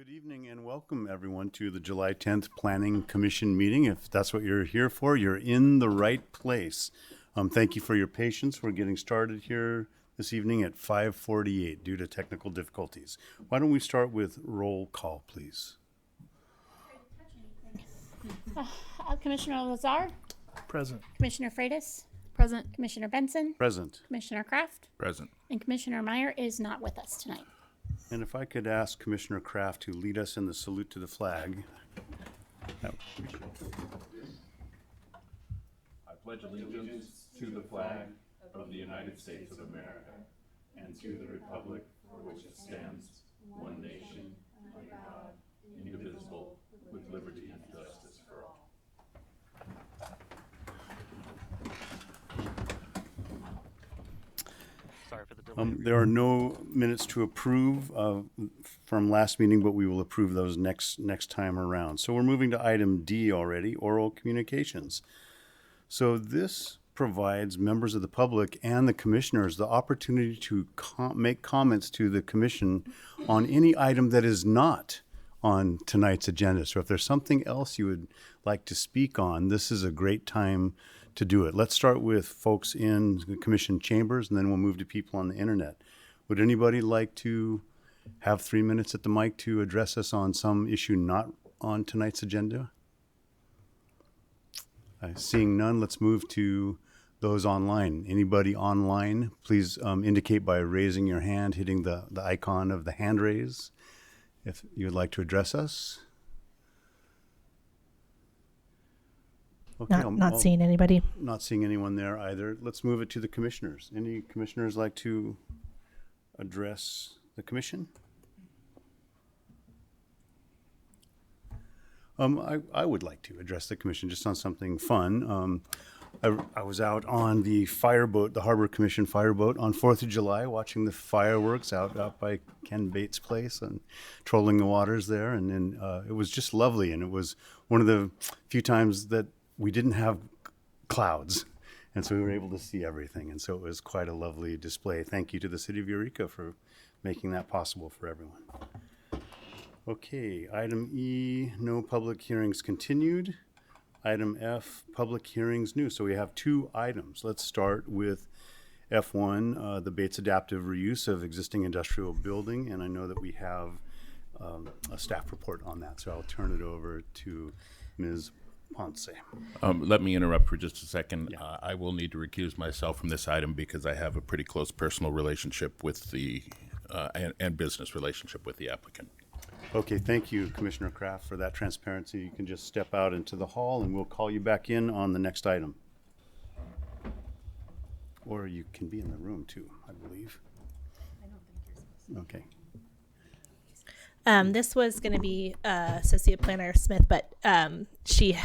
Good evening and welcome everyone to the July 10th Planning Commission meeting. If that's what you're here for, you're in the right place. Thank you for your patience. We're getting started here this evening at 5:48 due to technical difficulties. Why don't we start with roll call, please? Commissioner Lazar? Present. Commissioner Freitas? Present. Commissioner Benson? Present. Commissioner Kraft? Present. And Commissioner Meyer is not with us tonight. And if I could ask Commissioner Kraft to lead us in the salute to the flag. I pledge allegiance to the flag of the United States of America and to the republic for which it stands, one nation, under God, indivisible, with liberty and justice for all. Sorry for the delay. There are no minutes to approve from last meeting, but we will approve those next time around. So we're moving to item D already, oral communications. So this provides members of the public and the commissioners the opportunity to make comments to the commission on any item that is not on tonight's agenda. So if there's something else you would like to speak on, this is a great time to do it. Let's start with folks in the commission chambers, and then we'll move to people on the internet. Would anybody like to have 3 minutes at the mic to address us on some issue not on tonight's agenda? Seeing none, let's move to those online. Anybody online, please indicate by raising your hand, hitting the icon of the hand raise, if you would like to address us. Okay, Not seeing anybody. Not seeing anyone there either. Let's move it to the commissioners. Any commissioners like to address the commission? I would like to address the commission just on something fun. I was out on the fireboat, the Harbor Commission fireboat on 4th of July, watching the fireworks out by Ken Bates' place and trolling the waters there. And then it was just lovely. And it was one of the few times that we didn't have clouds. And so we were able to see everything. And so it was quite a lovely display. Thank you to the city of Eureka for making that possible for everyone. Okay, item E, no public hearings continued. Item F, public hearings new. So we have two items. Let's start with F1, the Bates adaptive reuse of existing industrial building. And I know that we have a staff report on that. So I'll turn it over to Ms. Ponce. Let me interrupt for just a second. Yeah. I will need to recuse myself from this item because I have a pretty close personal relationship with the and business relationship with the applicant. Okay, thank you, Commissioner Kraft, for that transparency. You can just step out into the hall and we'll call you back in on the next item. Or you can be in the room too, I believe. I don't think you're supposed to. Okay. This was going to be Associate Planner Smith, but she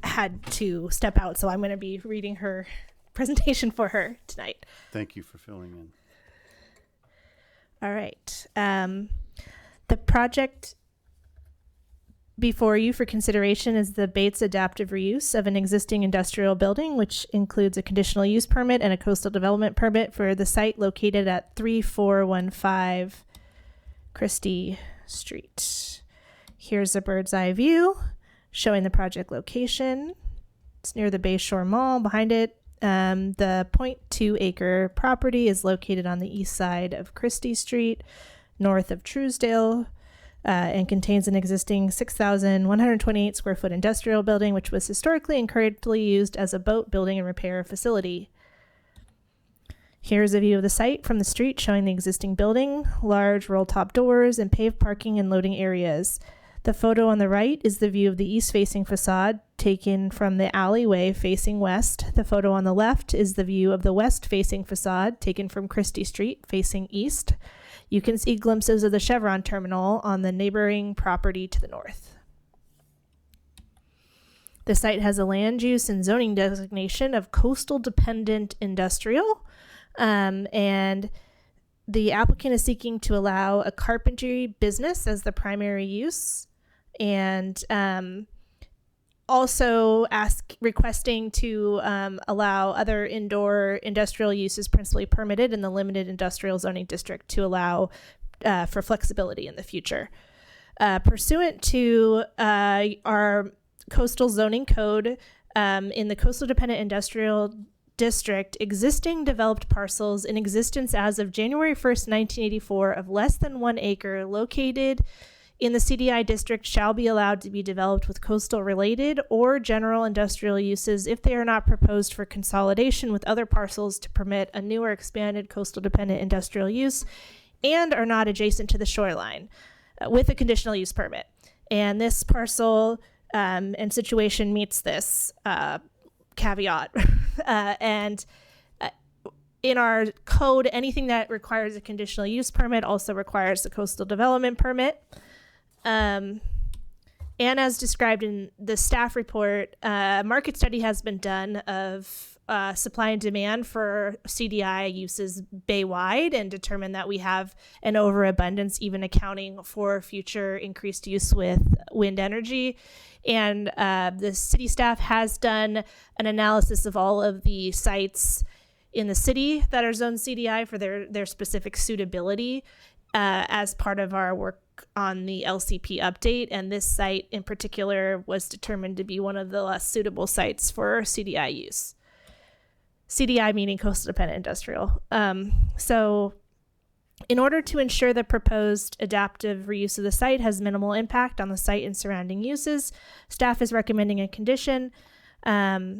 had to step out, so I'm going to be reading her presentation for her tonight. Thank you for filling in. All right. The project before you for consideration is the Bates adaptive reuse of an existing industrial building, which includes a conditional use permit and a coastal development permit for the site located at 3415 Christie Street. Here's a bird's eye view showing the project location. It's near the Bayshore Mall. Behind it, the 0.2 acre property is located on the east side of Christie Street, north of Truesdale, and contains an existing 6,128 square foot industrial building, which was historically and currently used as a boat building and repair facility. Here's a view of the site from the street showing the existing building, large roll-top doors, and paved parking and loading areas. The photo on the right is the view of the east-facing facade taken from the alleyway facing west. The photo on the left is the view of the west-facing facade taken from Christie Street facing east. You can see glimpses of the Chevron terminal on the neighboring property to the north. The site has a land use and zoning designation of coastal dependent industrial, and the applicant is seeking to allow a carpentry business as the primary use, and also requesting to allow other indoor industrial uses principally permitted in the limited industrial zoning district to allow for flexibility in the future. Pursuant to our coastal zoning code, in the coastal dependent industrial district, existing developed parcels in existence as of January 1st, 1984 of less than 1 acre located in the CDI district shall be allowed to be developed with coastal related or general industrial uses if they are not proposed for consolidation with other parcels to permit a new or expanded coastal dependent industrial use and are not adjacent to the shoreline with a conditional use permit. And this parcel and situation meets this caveat. And in our code, anything that requires a conditional use permit also requires a coastal development permit. And as described in the staff report, a market study has been done of supply and demand for CDI uses bay-wide and determined that we have an overabundance, even accounting for future increased use with wind energy. And the city staff has done an analysis of all of the sites in the city that are zoned CDI for their specific suitability as part of our work on the LCP update. And this site in particular was determined to be one of the less suitable sites for CDI use. CDI meaning coastal dependent industrial. So in order to ensure the proposed adaptive reuse of the site has minimal impact on the site and surrounding uses, staff is recommending a condition that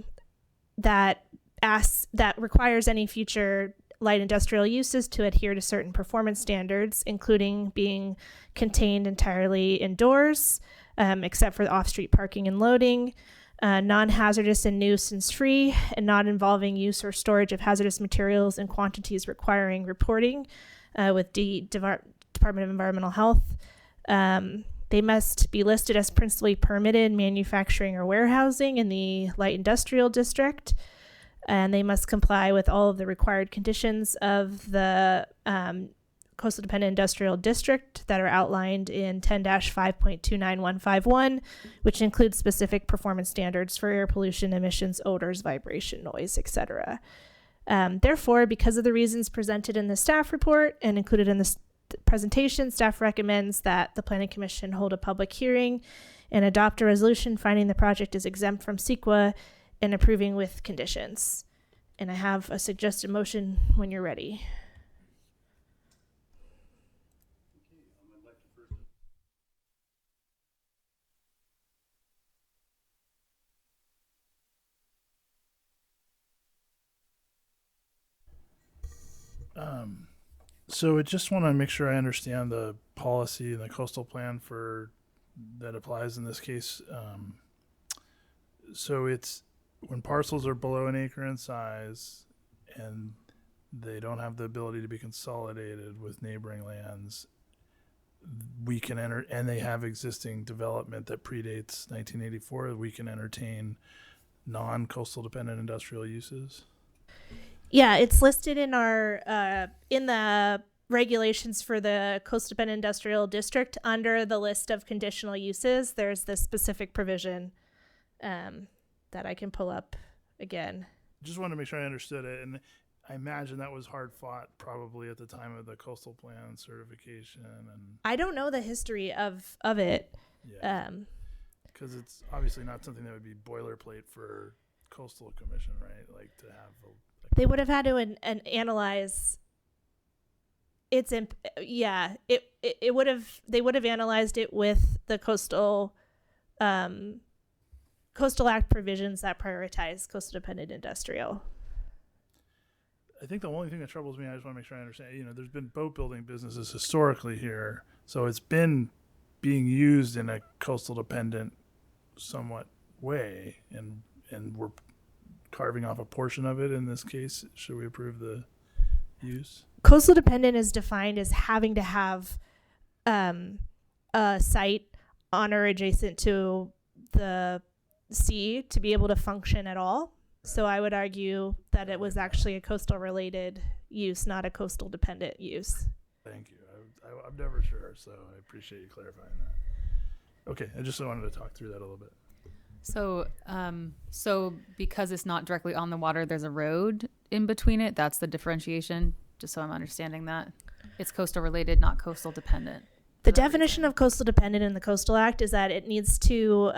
requires any future light industrial uses to adhere to certain performance standards, including being contained entirely indoors, except for off-street parking and loading, non-hazardous and nuisance-free, and not involving use or storage of hazardous materials in quantities requiring reporting with Department of Environmental Health. They must be listed as principally permitted manufacturing or warehousing in the light industrial district, and they must comply with all of the required conditions of the coastal dependent industrial district that are outlined in 10-5.29151, which includes specific performance standards for air pollution, emissions, odors, vibration, noise, etc. Therefore, because of the reasons presented in the staff report and included in the presentation, staff recommends that the Planning Commission hold a public hearing and adopt a resolution finding the project is exempt from CEQA and approving with conditions. And I have a suggested motion when you're ready. So I just want to make sure I understand the policy and the coastal plan that applies in this case. So it's when parcels are below an acre in size and they don't have the ability to be consolidated with neighboring lands, we can enter, and they have existing development that predates 1984, we can entertain non-coastal dependent industrial uses. Yeah, it's listed in our in the regulations for the coastal dependent industrial district under the list of conditional uses. There's this specific provision that I can pull up again. Just wanted to make sure I understood it, and I imagine that was hard fought probably at the time of the coastal plan certification. And I don't know the history of it. yeah, because it's obviously not something that would be boilerplate for coastal commission, right? Like to have they would have had to analyze its it would have, they would have analyzed it with the coastal act provisions that prioritize coastal dependent industrial. I think the only thing that troubles me, I just want to make sure I understand, there's been boat building businesses historically here, so it's been being used in a coastal dependent somewhat way, and we're carving off a portion of it in this case. Should we approve the use? Coastal dependent is defined as having to have a site on or adjacent to the sea to be able to function at all. So I would argue that it was actually a coastal related use, not a coastal dependent use. Thank you. I'm never sure, so I appreciate you clarifying that. Okay, I just wanted to talk through that a little bit. So because it's not directly on the water, there's a road in between it. That's the differentiation, just so I'm understanding that. It's coastal related, not coastal dependent. The definition of coastal dependent in the Coastal Act is that it needs to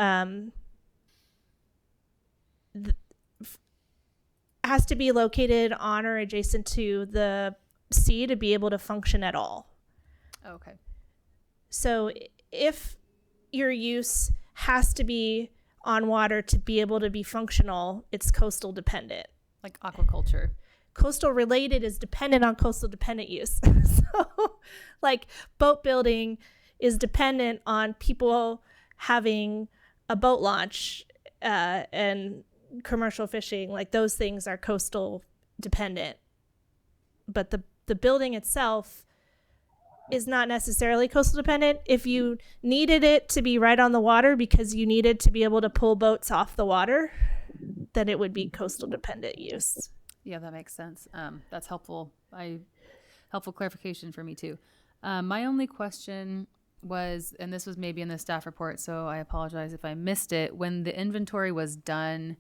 has to be located on or adjacent to the sea to be able to function at all. Okay. So if your use has to be on water to be able to be functional, it's coastal dependent. Like aquaculture. Coastal related is dependent on coastal dependent use. So like boat building is dependent on people having a boat launch and commercial fishing. Like those things are coastal dependent. But the building itself is not necessarily coastal dependent. If you needed it to be right on the water because you needed to be able to pull boats off the water, then it would be coastal dependent use. Yeah, that makes sense. That's helpful. Helpful clarification for me too. My only question was, and this was maybe in the staff report, so I apologize if I missed it. When the inventory was done,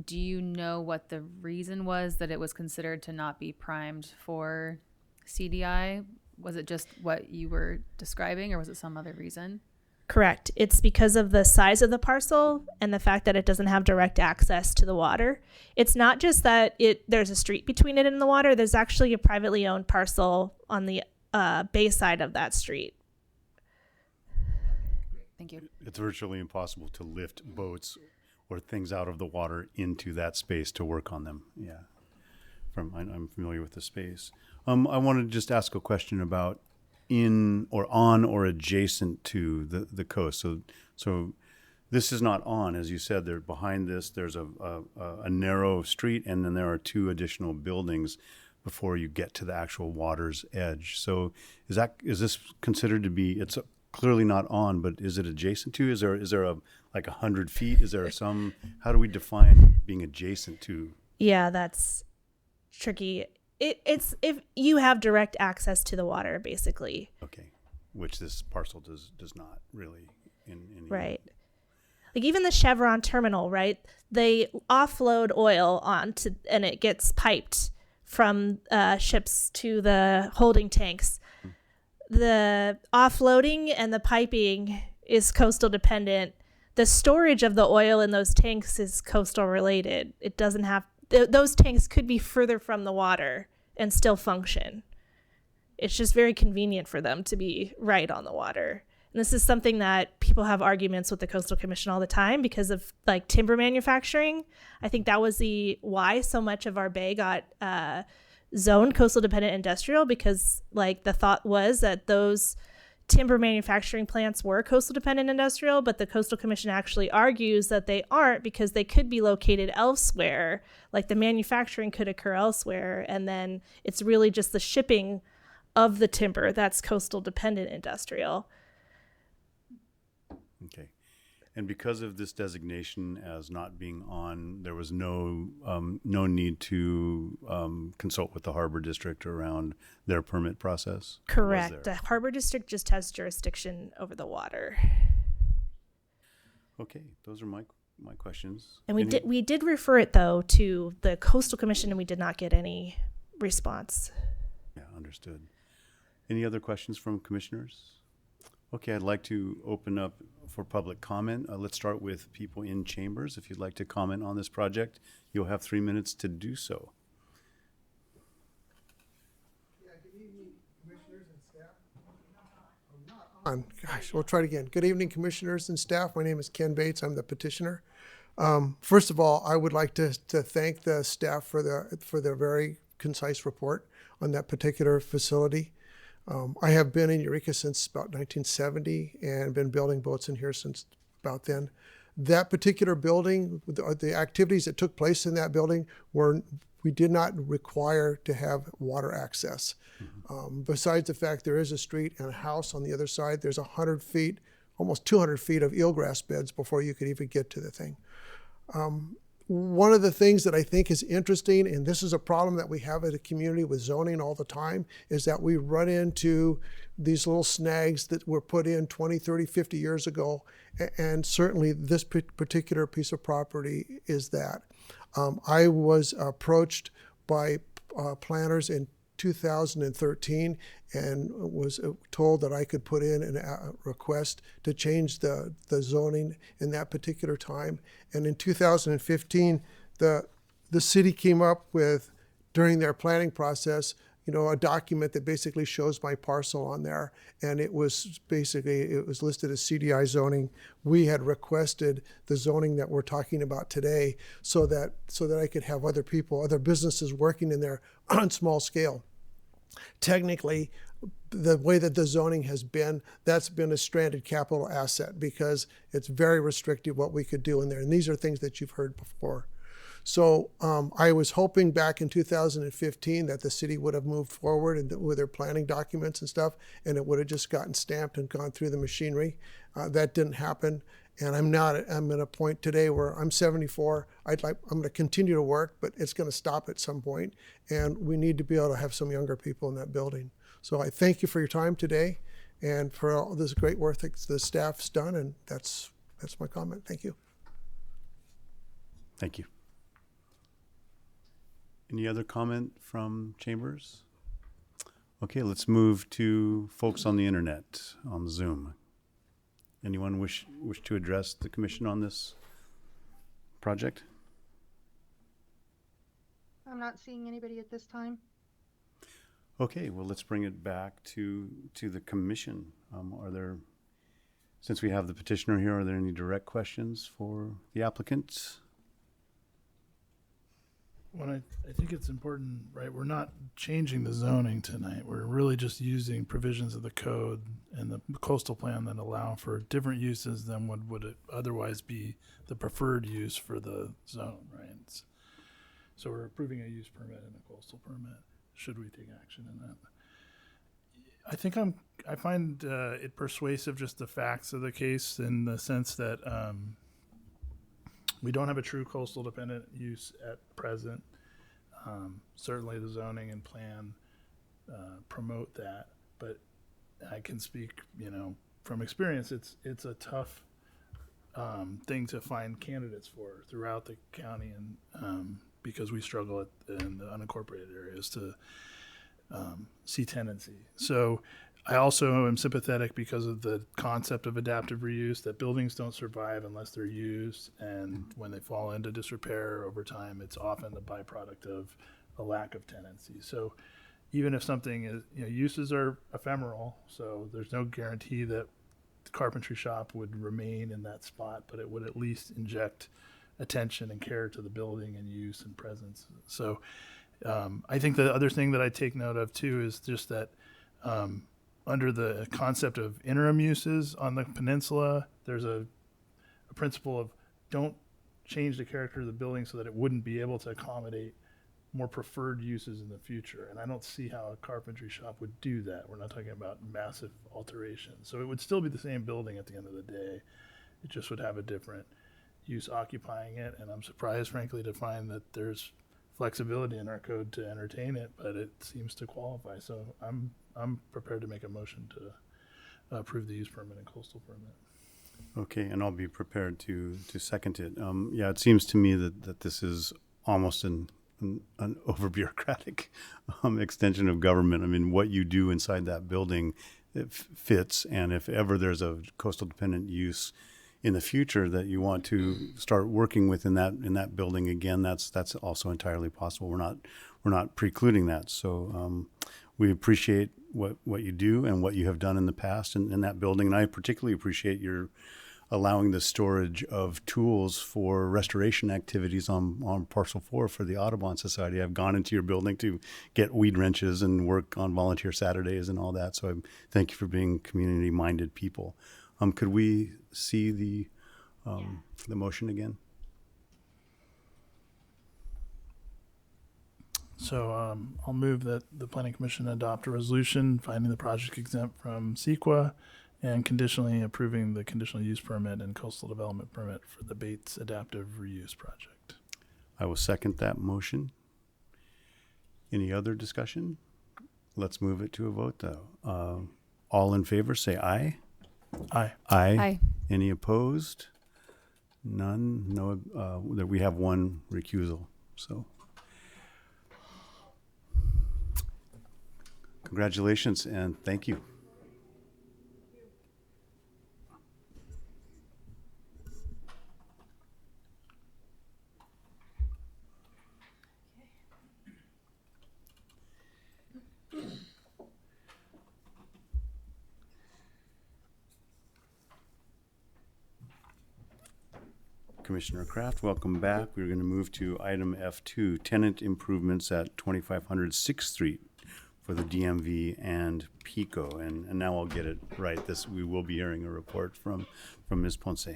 do you know what the reason was that it was considered to not be primed for CDI? Was it just what you were describing, or was it some other reason? Correct. It's because of the size of the parcel and the fact that it doesn't have direct access to the water. It's not just that there's a street between it and the water. There's actually a privately owned parcel on the bay side of that street. Thank you. It's virtually impossible to lift boats or things out of the water into that space to work on them. Yeah. I'm familiar with the space. I wanted to just ask a question about in or on or adjacent to the coast. So this is not on, as you said. There behind this, there's a narrow street, and then there are two additional buildings before you get to the actual water's edge. So is this considered to be? It's clearly not on, but is it adjacent to? Is there a like 100 feet? Is there some? How do we define being adjacent to? Yeah, that's tricky. It's if you have direct access to the water, basically. Okay, which this parcel does not really. In right. Like even the Chevron terminal, right? They offload oil and it gets piped from ships to the holding tanks. The offloading and the piping is coastal dependent. The storage of the oil in those tanks is coastal related. It doesn't have those tanks could be further from the water and still function. It's just very convenient for them to be right on the water. And this is something that people have arguments with the Coastal Commission all the time because of like timber manufacturing. I think that was why so much of our bay got zoned coastal dependent industrial, because like the thought was that those timber manufacturing plants were coastal dependent industrial, but the Coastal Commission actually argues that they aren't because they could be located elsewhere. Like the manufacturing could occur elsewhere, and then it's really just the shipping of the timber that's coastal dependent industrial. Okay. And because of this designation as not being on, there was no need to consult with the Harbor District around their permit process? Correct. The Harbor District just has jurisdiction over the water. Okay, those are my questions. And we did refer it though to the Coastal Commission, and we did not get any response. Yeah, understood. Any other questions from commissioners? Okay, I'd like to open up for public comment. Let's start with people in chambers. If you'd like to comment on this project, you'll have 3 minutes to do so. Yeah, good evening, commissioners and staff. I'm not on. Gosh, we'll try it again. Good evening, commissioners and staff. My name is Ken Bates. I'm the petitioner. First of all, I would like to thank the staff for their very concise report on that particular facility. I have been in Eureka since about 1970 and been building boats in here since about then. That particular building, the activities that took place in that building we did not require to have water access. Mm-hmm. Besides the fact there is a street and a house on the other side, there's 100 feet, almost 200 feet of eelgrass beds before you could even get to the thing. One of the things that I think is interesting, and this is a problem that we have at a community with zoning all the time, is that we run into these little snags that were put in 20, 30, 50 years ago. And certainly this particular piece of property is that. I was approached by planners in 2013 and was told that I could put in a request to change the zoning in that particular time. And in 2015, the city came up with, during their planning process, a document that basically shows my parcel on there. And it was listed as CDI zoning. We had requested the zoning that we're talking about today so that I could have other businesses working in there on small scale. Technically, the way that the zoning has been, that's been a stranded capital asset because it's very restrictive what we could do in there. And these are things that you've heard before. So I was hoping back in 2015 that the city would have moved forward with their planning documents and stuff, and it would have just gotten stamped and gone through the machinery. That didn't happen. And I'm at a point today where I'm 74. I'm going to continue to work, but it's going to stop at some point. And we need to be able to have some younger people in that building. So I thank you for your time today and for all this great work that the staff's done. And that's my comment. Thank you. Thank you. Any other comment from chambers? Okay, let's move to folks on the internet, on Zoom. Anyone wish to address the commission on this project? I'm not seeing anybody at this time. Okay, well, let's bring it back to the commission. Since we have the petitioner here, are there any direct questions for the applicant? Well, I think it's important, right? We're not changing the zoning tonight. We're really just using provisions of the code and the coastal plan that allow for different uses than what would otherwise be the preferred use for the zone, right? So we're approving a use permit and a coastal permit. Should we take action in that? I find it persuasive, just the facts of the case, in the sense that we don't have a true coastal dependent use at present. Certainly the zoning and plan promote that, but I can speak, from experience, it's a tough thing to find candidates for throughout the county, and because we struggle in the unincorporated areas to see tenancy. So I also am sympathetic because of the concept of adaptive reuse, that buildings don't survive unless they're used, and when they fall into disrepair over time, it's often the byproduct of a lack of tenancy. So even if something is, uses are ephemeral, so there's no guarantee that the carpentry shop would remain in that spot, but it would at least inject attention and care to the building and use and presence. So I think the other thing that I take note of too is just that under the concept of interim uses on the peninsula, there's a principle of don't change the character of the building so that it wouldn't be able to accommodate more preferred uses in the future. And I don't see how a carpentry shop would do that. We're not talking about massive alterations. So it would still be the same building at the end of the day. It just would have a different use occupying it. And I'm surprised, frankly, to find that there's flexibility in our code to entertain it, but it seems to qualify. So I'm prepared to make a motion to approve the use permit and coastal permit. Okay, and I'll be prepared to second it. Yeah, it seems to me that this is almost an over bureaucratic extension of government. I mean, what you do inside that building, it fits, and if ever there's a coastal dependent use in the future that you want to start working with in that building again, that's also entirely possible. We're not precluding that. So we appreciate what you do and what you have done in the past in that building. And I particularly appreciate your allowing the storage of tools for restoration activities on Parcel 4 for the Audubon Society. I've gone into your building to get weed wrenches and work on volunteer Saturdays and all that. So I thank you for being community-minded people. Could we see the motion again? So I'll move that the Planning Commission adopt a resolution finding the project exempt from CEQA and conditionally approving the conditional use permit and coastal development permit for the Bates Adaptive Reuse Project. I will second that motion. Any other discussion? Let's move it to a vote, though. All in favor, say aye. Aye. Aye. Aye. Any opposed? None. No. We have one recusal. So Congratulations and thank you. Commissioner Kraft, welcome back. We're going to move to item F2, tenant improvements at 2500 6th Street for the DMV and PICO. And now I'll get it right. We will be hearing a report from Ms. Ponce.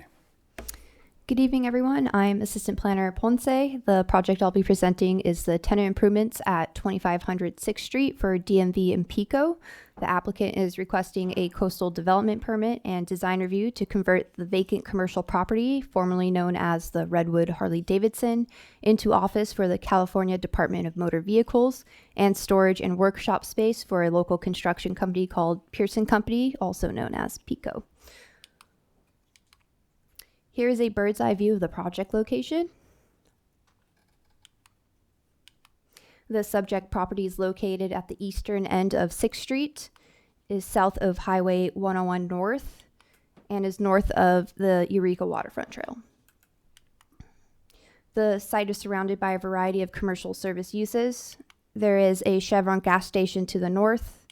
Good evening, everyone. I'm Assistant Planner Ponce. The project I'll be presenting is the tenant improvements at 2500 6th Street for DMV and PICO. The applicant is requesting a coastal development permit and design review to convert the vacant commercial property, formerly known as the Redwood Harley-Davidson, into office for the California Department of Motor Vehicles and storage and workshop space for a local construction company called Pearson Company, also known as PICO. Here is a bird's eye view of the project location. The subject property is located at the eastern end of 6th Street, is south of Highway 101 North, and is north of the Eureka Waterfront Trail. The site is surrounded by a variety of commercial service uses. There is a Chevron gas station to the north.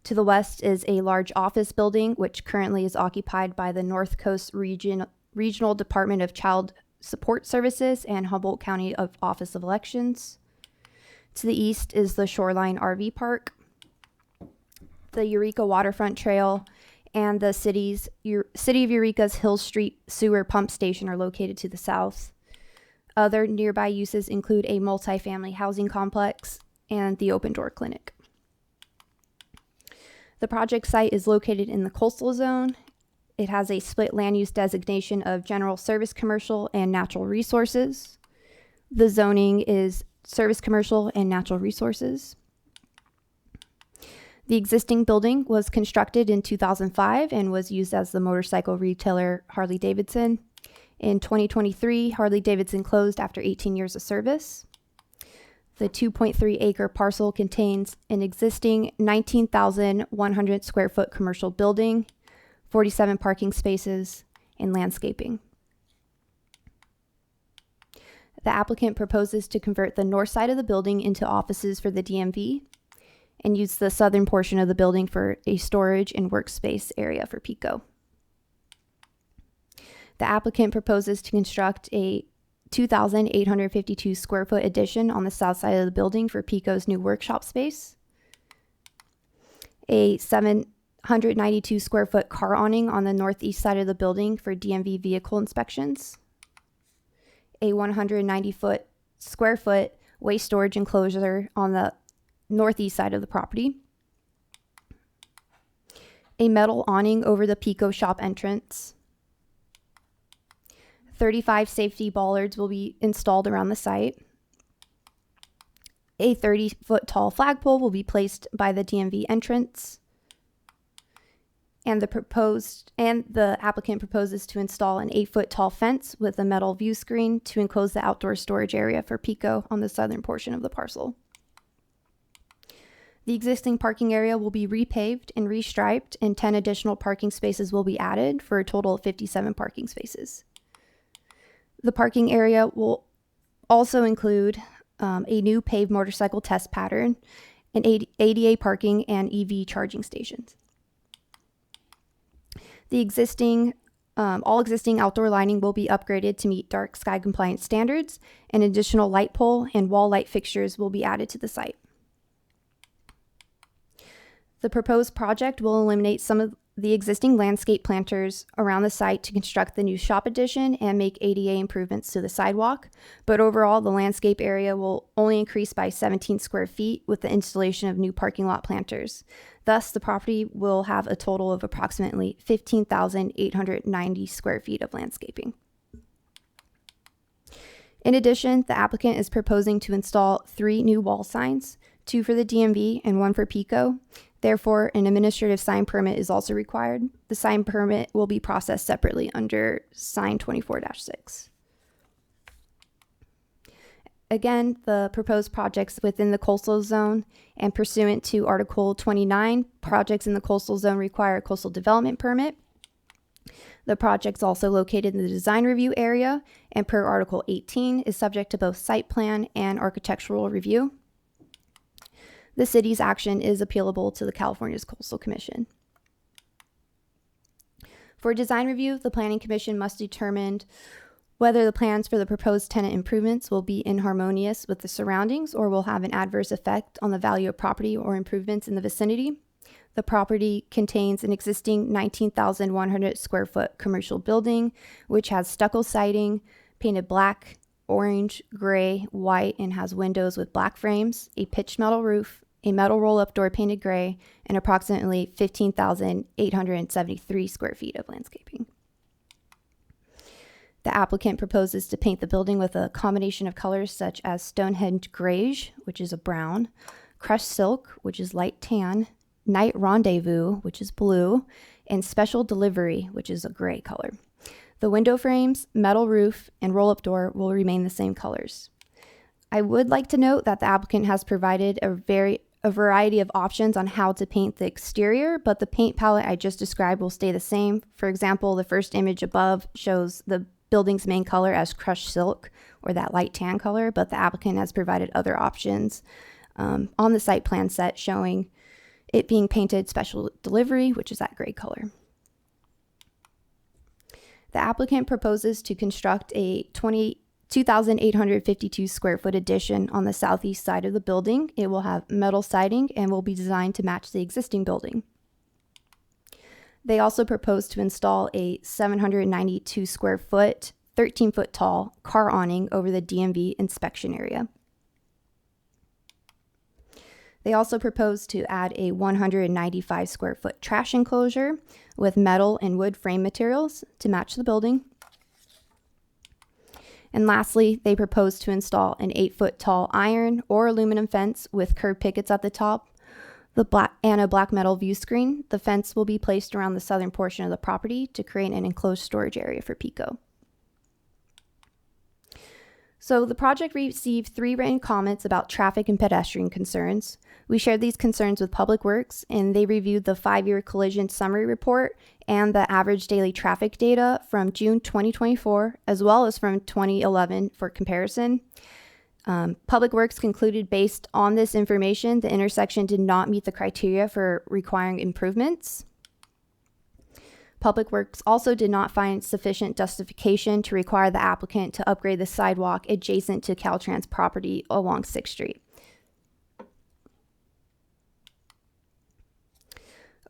To the west is a large office building, which currently is occupied by the North Coast Regional Department of Child Support Services and Humboldt County Office of Elections. To the east is the Shoreline RV Park, the Eureka Waterfront Trail, and the City of Eureka's Hill Street Sewer Pump Station are located to the south. Other nearby uses include a multifamily housing complex and the Open Door Clinic. The project site is located in the coastal zone. It has a split land use designation of general service commercial and natural resources. The zoning is service commercial and natural resources. The existing building was constructed in 2005 and was used as the motorcycle retailer Harley-Davidson. In 2023, Harley-Davidson closed after 18 years of service. The 2.3 acre parcel contains an existing 19,100 square foot commercial building, 47 parking spaces, and landscaping. The applicant proposes to convert the north side of the building into offices for the DMV and use the southern portion of the building for a storage and workspace area for PICO. The applicant proposes to construct a 2,852 square foot addition on the south side of the building for PICO's new workshop space, a 792 square foot car awning on the northeast side of the building for DMV vehicle inspections, a 190 square foot waste storage enclosure on the northeast side of the property, a metal awning over the PICO shop entrance, 35 safety bollards will be installed around the site, a 30-foot tall flagpole will be placed by the DMV entrance, and the applicant proposes to install an 8-foot tall fence with a metal view screen to enclose the outdoor storage area for PICO on the southern portion of the parcel. The existing parking area will be repaved and restriped, and 10 additional parking spaces will be added for a total of 57 parking spaces. The parking area will also include a new paved motorcycle test pattern, and ADA parking and EV charging stations. The all existing outdoor lighting will be upgraded to meet dark sky compliance standards, and additional light pole and wall light fixtures will be added to the site. The proposed project will eliminate some of the existing landscape planters around the site to construct the new shop addition and make ADA improvements to the sidewalk, but overall the landscape area will only increase by 17 square feet with the installation of new parking lot planters. Thus, the property will have a total of approximately 15,890 square feet of landscaping. In addition, the applicant is proposing to install 3 new wall signs, 2 for the DMV and 1 for PICO. Therefore, an administrative sign permit is also required. The sign permit will be processed separately under Sign 24-6. Again, the proposed projects within the coastal zone, and pursuant to Article 29, projects in the coastal zone require a coastal development permit. The project's also located in the design review area, and per Article 18 is subject to both site plan and architectural review. The city's action is appealable to the California's Coastal Commission. For design review, the Planning Commission must determine whether the plans for the proposed tenant improvements will be inharmonious with the surroundings or will have an adverse effect on the value of property or improvements in the vicinity. The property contains an existing 19,100 square foot commercial building, which has stucco siding, painted black, orange, gray, white, and has windows with black frames, a pitched metal roof, a metal roll-up door painted gray, and approximately 15,873 square feet of landscaping. The applicant proposes to paint the building with a combination of colors such as Stonehenge Greige, which is a brown, Crushed Silk, which is light tan, Night Rendezvous, which is blue, and Special Delivery, which is a gray color. The window frames, metal roof, and roll-up door will remain the same colors. I would like to note that the applicant has provided a variety of options on how to paint the exterior, but the paint palette I just described will stay the same. For example, the first image above shows the building's main color as Crushed Silk, or that light tan color, but the applicant has provided other options on the site plan set showing it being painted Special Delivery, which is that gray color. The applicant proposes to construct a 2,852 square foot addition on the southeast side of the building. It will have metal siding and will be designed to match the existing building. They also propose to install a 792 square foot, 13 foot tall car awning over the DMV inspection area. They also propose to add a 195 square foot trash enclosure with metal and wood frame materials to match the building. And lastly, they propose to install an 8 foot tall iron or aluminum fence with curved pickets at the top, and a black metal view screen. The fence will be placed around the southern portion of the property to create an enclosed storage area for PICO. So the project received 3 written comments about traffic and pedestrian concerns. We shared these concerns with Public Works, and they reviewed the 5-year collision summary report and the average daily traffic data from June 2024, as well as from 2011 for comparison. Public Works concluded based on this information, the intersection did not meet the criteria for requiring improvements. Public Works also did not find sufficient justification to require the applicant to upgrade the sidewalk adjacent to Caltrans property along 6th Street.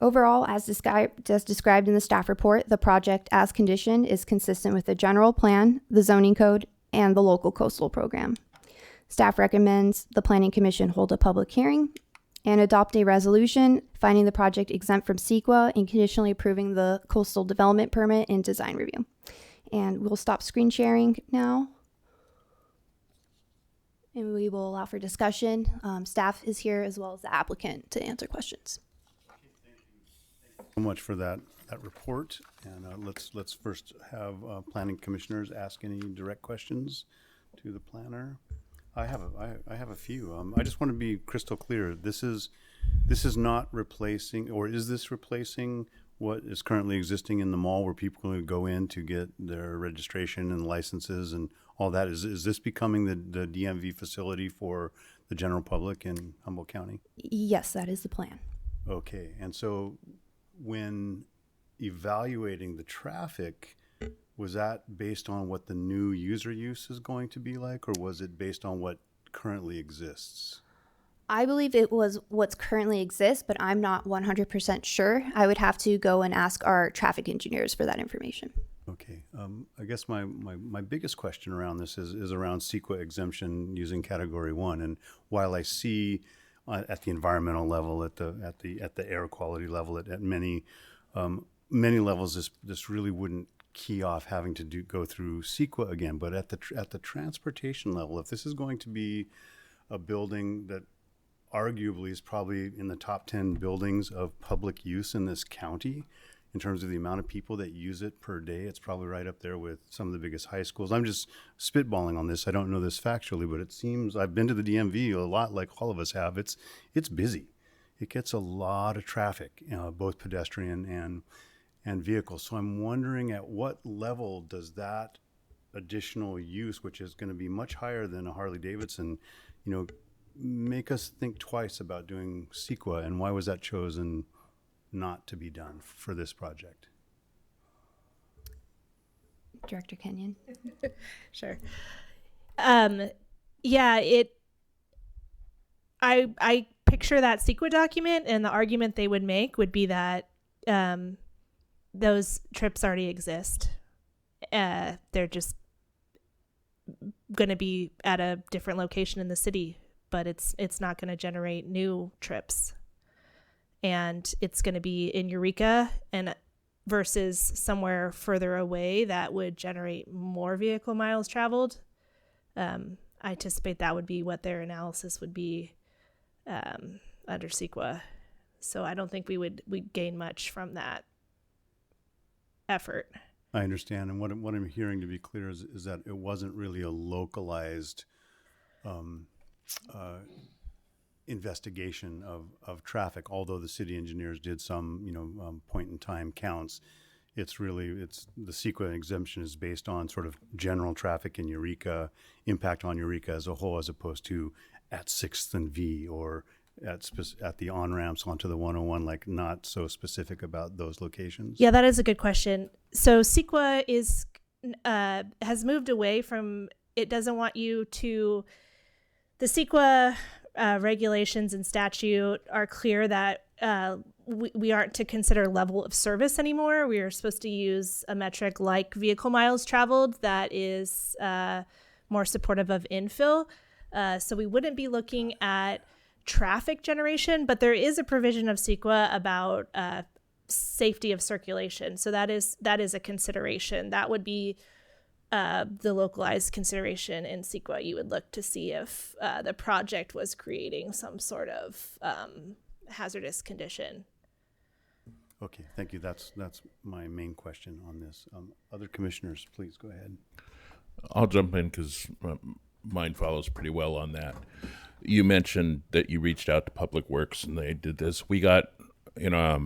Overall, as described in the staff report, the project as conditioned is consistent with the general plan, the zoning code, and the local coastal program. Staff recommends the Planning Commission hold a public hearing and adopt a resolution finding the project exempt from CEQA and conditionally approving the coastal development permit and design review. And we'll stop screen sharing now. And we will allow for discussion. Staff is here as well as the applicant to answer questions. So much for that report. And let's first have planning commissioners ask any direct questions to the planner. I have a few. I just want to be crystal clear. This is not replacing, or is this replacing what is currently existing in the mall where people can go in to get their registration and licenses and all that? Is this becoming the DMV facility for the general public in Humboldt County? Yes, that is the plan. Okay, and so when evaluating the traffic, was that based on what the new user use is going to be like, or was it based on what currently exists? I believe it was what's currently exists, but I'm not 100% sure. I would have to go and ask our traffic engineers for that information. Okay, I guess my biggest question around this is around CEQA exemption using Category 1. And while I see at the environmental level, at the air quality level, at many levels, this really wouldn't key off having to go through CEQA again. But at the transportation level, if this is going to be a building that arguably is probably in the top 10 buildings of public use in this county in terms of the amount of people that use it per day. It's probably right up there with some of the biggest high schools. I'm just spitballing on this. I don't know this factually, but it seems I've been to the DMV a lot, like all of us have. It's busy. It gets a lot of traffic, both pedestrian and vehicles. So I'm wondering, at what level does that additional use, which is going to be much higher than a Harley Davidson, make us think twice about doing CEQA, and why was that chosen not to be done for this project? Director Kenyon. Sure. Yeah, I picture that CEQA document, and the argument they would make would be that those trips already exist. They're just going to be at a different location in the city, but it's not going to generate new trips. And it's going to be in Eureka and versus somewhere further away that would generate more vehicle miles traveled. I anticipate that would be what their analysis would be under CEQA. So I don't think we'd gain much from that effort. I understand, and what I'm hearing, to be clear, is that it wasn't really a localized investigation of traffic. Although the city engineers did some point in time counts, it's the CEQA exemption is based on sort of general traffic in Eureka, impact on Eureka as a whole, as opposed to at 6th and V or at the on-ramps onto the 101, like not so specific about those locations? Yeah, that is a good question. So CEQA has moved away from, it doesn't want you to, the CEQA regulations and statute are clear that we aren't to consider level of service anymore. We are supposed to use a metric like vehicle miles traveled that is more supportive of infill. So we wouldn't be looking at traffic generation, but there is a provision of CEQA about safety of circulation. So that is a consideration. That would be the localized consideration in CEQA. You would look to see if the project was creating some sort of hazardous condition. Okay, thank you. That's my main question on this. Other commissioners, please go ahead. I'll jump in because mine follows pretty well on that. You mentioned that you reached out to Public Works and they did this. We got, via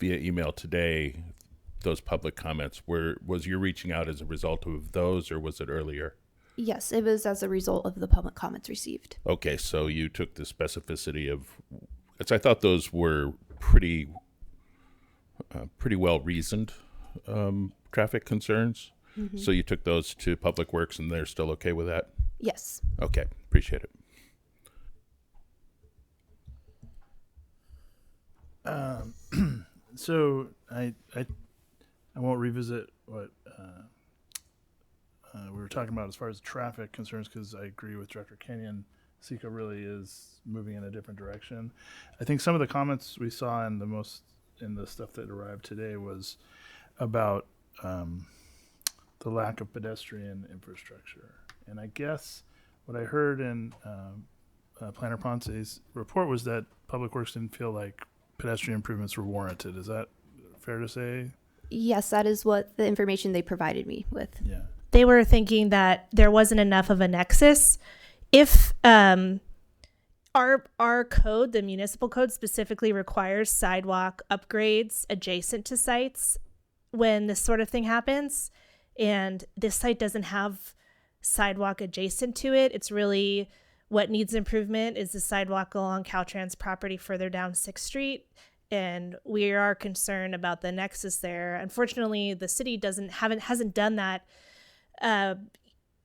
email today, those public comments. Was your reaching out as a result of those, or was it earlier? Yes, it was as a result of the public comments received. Okay, so you took the specificity of, because I thought those were pretty well reasoned traffic concerns. Mm-hmm. So you took those to Public Works and they're still okay with that? Yes. Okay, appreciate it. So I won't revisit what we were talking about as far as traffic concerns, because I agree with Director Kenyon. CEQA really is moving in a different direction. I think some of the comments we saw in the stuff that arrived today was about the lack of pedestrian infrastructure. And I guess what I heard in Planner Ponce's report was that Public Works didn't feel like pedestrian improvements were warranted. Is that fair to say? Yes, that is what the information they provided me with. Yeah. They were thinking that there wasn't enough of a nexus. If our code, the municipal code, specifically requires sidewalk upgrades adjacent to sites when this sort of thing happens, and this site doesn't have sidewalk adjacent to it, it's really what needs improvement is the sidewalk along Caltrans property further down 6th Street. And we are concerned about the nexus there. Unfortunately, the city hasn't done that.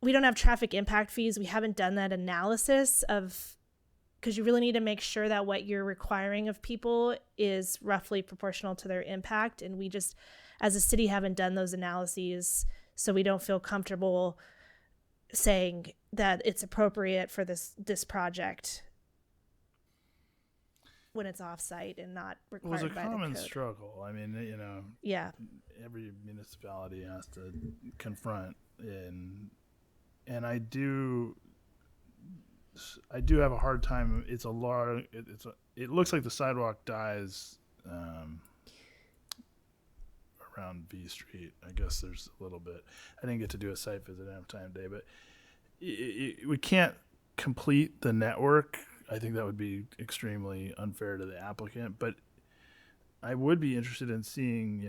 We don't have traffic impact fees. We haven't done that analysis because you really need to make sure that what you're requiring of people is roughly proportional to their impact. And we just, as a city, haven't done those analyses. So we don't feel comfortable saying that it's appropriate for this project when it's off-site and not required by the code. It was a common struggle. I mean, yeah, every municipality has to confront, and I do have a hard time. It looks like the sidewalk dies around V Street. I guess there's a little bit. I didn't get to do a site visit. I didn't have time today, but we can't complete the network. I think that would be extremely unfair to the applicant, but I would be interested in seeing,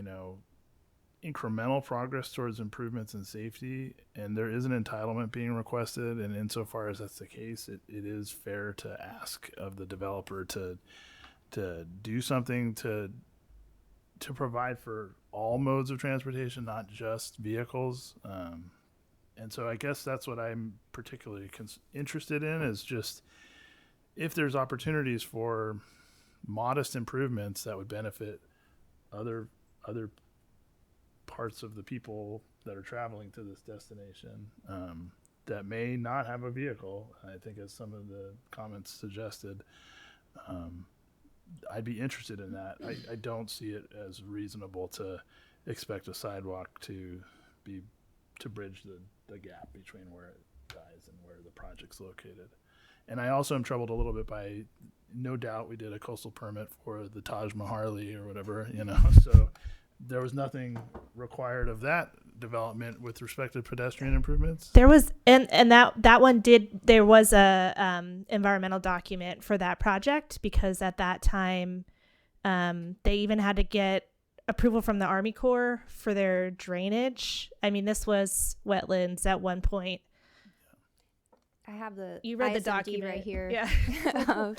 incremental progress towards improvements in safety. And there is an entitlement being requested. And insofar as that's the case, it is fair to ask of the developer to do something to provide for all modes of transportation, not just vehicles. And so I guess that's what I'm particularly interested in, is just if there's opportunities for modest improvements that would benefit other parts of the people that are traveling to this destination that may not have a vehicle. I think, as some of the comments suggested, I'd be interested in that. I don't see it as reasonable to expect a sidewalk to bridge the gap between where it dies and where the project's located. And I also am troubled a little bit by, no doubt we did a coastal permit for the Taj Maharli or whatever, so there was nothing required of that development with respect to pedestrian improvements. There was, and that one there was a environmental document for that project, because at that time they even had to get approval from the Army Corps for their drainage. I mean, this was wetlands at one point. I have You read the ISMD document right here. Yeah.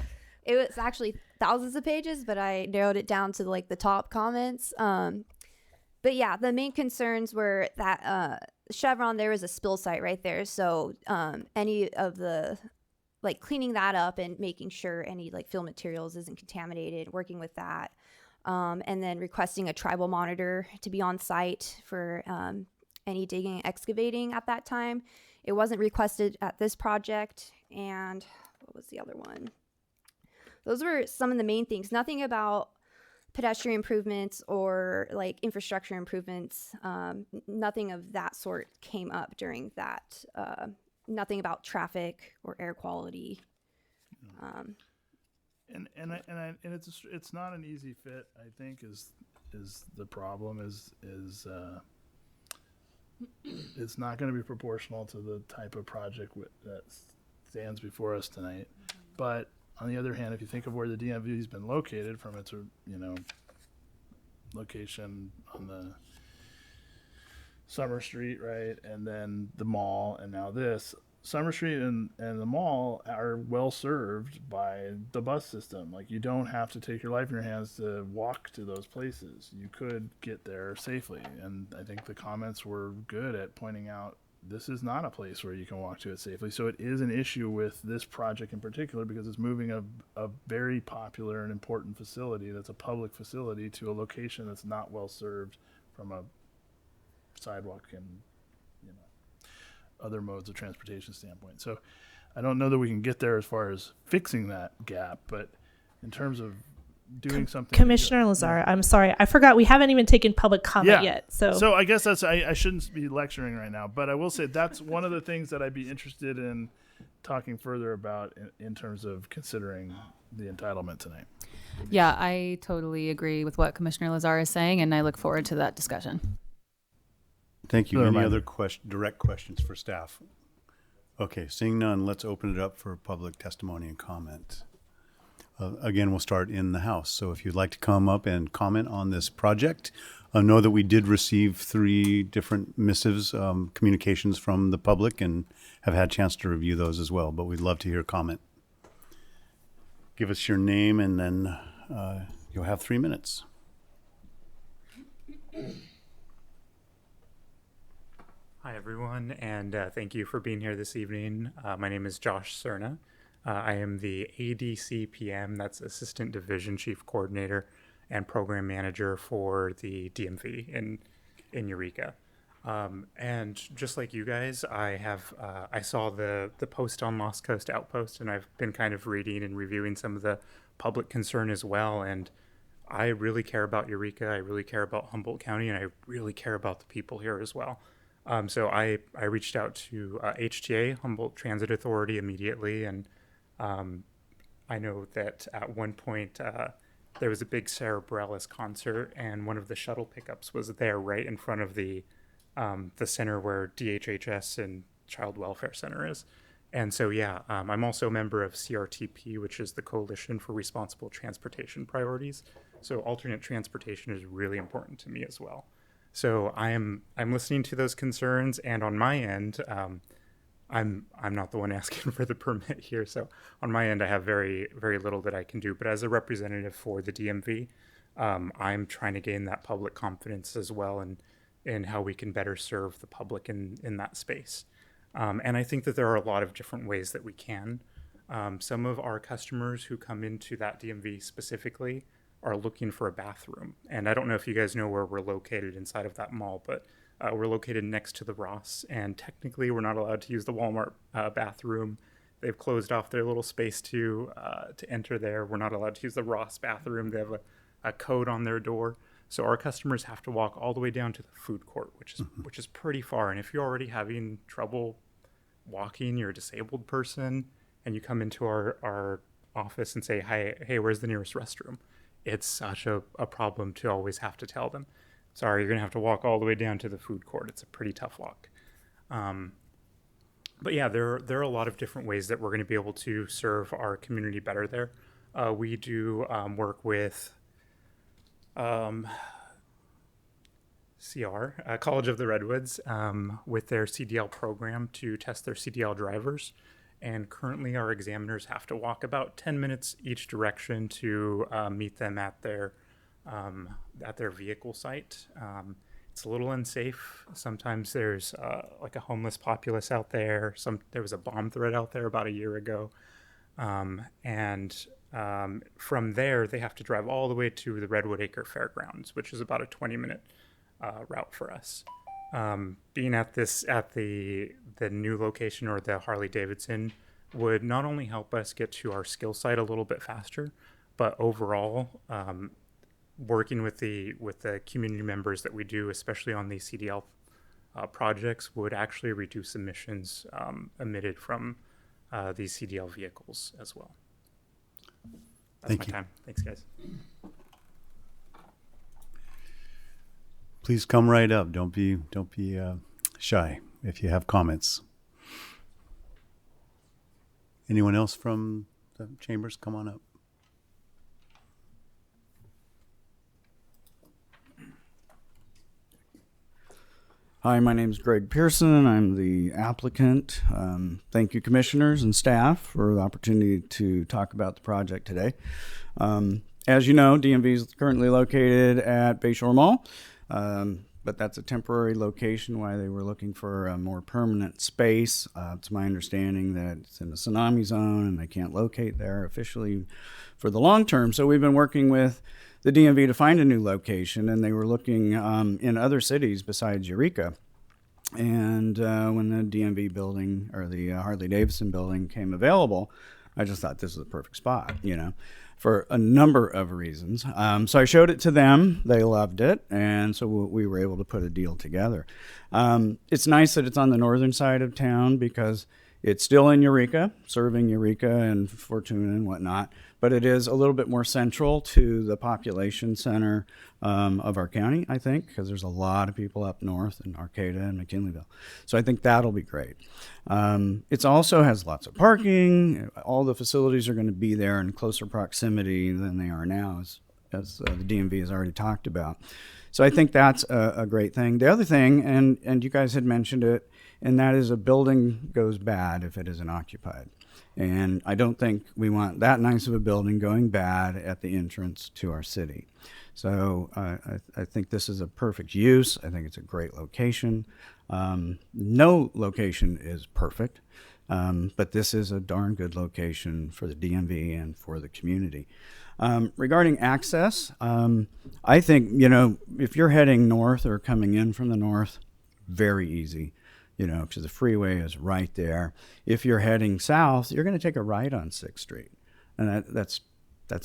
It was actually thousands of pages, but I narrowed it down to the top comments. But yeah, the main concerns were that Chevron, there was a spill site right there. So any of the cleaning that up and making sure any fill materials isn't contaminated, working with that. And then requesting a tribal monitor to be on site for any digging and excavating at that time. It wasn't requested at this project. And what was the other one? Those were some of the main things. Nothing about pedestrian improvements or infrastructure improvements. Nothing of that sort came up during that. Nothing about traffic or air quality. And it's not an easy fit. I think is the problem is it's not going to be proportional to the type of project that stands before us tonight. But on the other hand, if you think of where the DMV has been located from its location on the Summer Street, right, and then the mall, and now this. Summer Street and the mall are well served by the bus system. You don't have to take your life in your hands to walk to those places. You could get there safely. And I think the comments were good at pointing out this is not a place where you can walk to it safely. So it is an issue with this project in particular, because it's moving a very popular and important facility that's a public facility to a location that's not well served from a sidewalk and other modes of transportation standpoint. So I don't know that we can get there as far as fixing that gap, but in terms of doing something. Commissioner Lazar, I'm sorry, I forgot we haven't even taken public comment yet. So I guess I shouldn't be lecturing right now, but I will say that's one of the things that I'd be interested in talking further about in terms of considering the entitlement tonight. Yeah, I totally agree with what Commissioner Lazar is saying, and I look forward to that discussion. Thank you. Any other direct questions for staff? Okay, seeing none, let's open it up for public testimony and comment. Again, we'll start in the House. So if you'd like to come up and comment on this project, know that we did receive 3 different missives, communications from the public, and have had a chance to review those as well. But we'd love to hear comment. Give us your name, and then you'll have 3 minutes. Hi, everyone, and thank you for being here this evening. My name is Josh Cerna. I am the ADCPM, that's Assistant Division Chief Coordinator and Program Manager for the DMV in Eureka. And just like you guys, I saw the post on Lost Coast Outpost, and I've been kind of reading and reviewing some of the public concern as well. And I really care about Eureka. I really care about Humboldt County, and I really care about the people here as well. So I reached out to HTA, Humboldt Transit Authority, immediately, and I know that at one point there was a big Sarah Bareilles concert, and one of the shuttle pickups was there right in front of the center where DHHS and Child Welfare Center is. And so, yeah, I'm also a member of CRTP, which is the Coalition for Responsible Transportation Priorities. So alternate transportation is really important to me as well. So I'm listening to those concerns, and on my end, I'm not the one asking for the permit here. So on my end, I have very, very little that I can do. But as a representative for the DMV, I'm trying to gain that public confidence as well, and in how we can better serve the public in that space. And I think that there are a lot of different ways that we can. Some of our customers who come into that DMV specifically are looking for a bathroom. And I don't know if you guys know where we're located inside of that mall, but we're located next to the Ross. And technically, we're not allowed to use the Walmart bathroom. They've closed off their little space to enter there. We're not allowed to use the Ross bathroom. They have a code on their door. So our customers have to walk all the way down to the food court, which is pretty far. And if you're already having trouble walking, you're a disabled person, and you come into our office and say, hey, where's the nearest restroom? It's such a problem to always have to tell them, sorry, you're going to have to walk all the way down to the food court. It's a pretty tough walk. But yeah, there are a lot of different ways that we're going to be able to serve our community better there. We do work with CR, College of the Redwoods, with their CDL program to test their CDL drivers. And currently our examiners have to walk about 10 minutes each direction to meet them at their vehicle site. It's a little unsafe. Sometimes there's like a homeless populace out there. There was a bomb threat out there about a year ago. From there, they have to drive all the way to the Redwood Acre Fairgrounds, which is about a 20-minute route for us. Being at the new location, or the Harley-Davidson, would not only help us get to our skill site a little bit faster, but overall, working with the community members that we do, especially on these CDL projects, would actually reduce emissions emitted from these CDL vehicles as well. That's Thank my you. time. Thanks, guys. Please come right up. Don't be shy if you have comments. Anyone else from the chambers? Come on up. Hi, my name is Greg Pearson. I'm the applicant. Thank you, commissioners and staff, for the opportunity to talk about the project today. As you know, DMV is currently located at Bayshore Mall, but that's a temporary location while they were looking for a more permanent space. It's my understanding that it's in the tsunami zone and they can't locate there officially for the long term. So we've been working with the DMV to find a new location, and they were looking in other cities besides Eureka. And when the DMV building, or the Harley-Davidson building, came available, I just thought this was a perfect spot, for a number of reasons. So I showed it to them. They loved it, and so we were able to put a deal together. It's nice that it's on the northern side of town because it's still in Eureka, serving Eureka and Fortuna and whatnot, but it is a little bit more central to the population center of our county, I think, because there's a lot of people up north in Arcata and McKinleyville. So I think that'll be great. It also has lots of parking. All the facilities are going to be there in closer proximity than they are now, as the DMV has already talked about. So I think that's a great thing. The other thing, and you guys had mentioned it, and that is a building goes bad if it isn't occupied. And I don't think we want that nice of a building going bad at the entrance to our city. So I think this is a perfect use. I think it's a great location. No location is perfect, but this is a darn good location for the DMV and for the community. Regarding access, I think, if you're heading north or coming in from the north, very easy. Because the freeway is right there. If you're heading south, you're going to take a right on 6th Street. And that's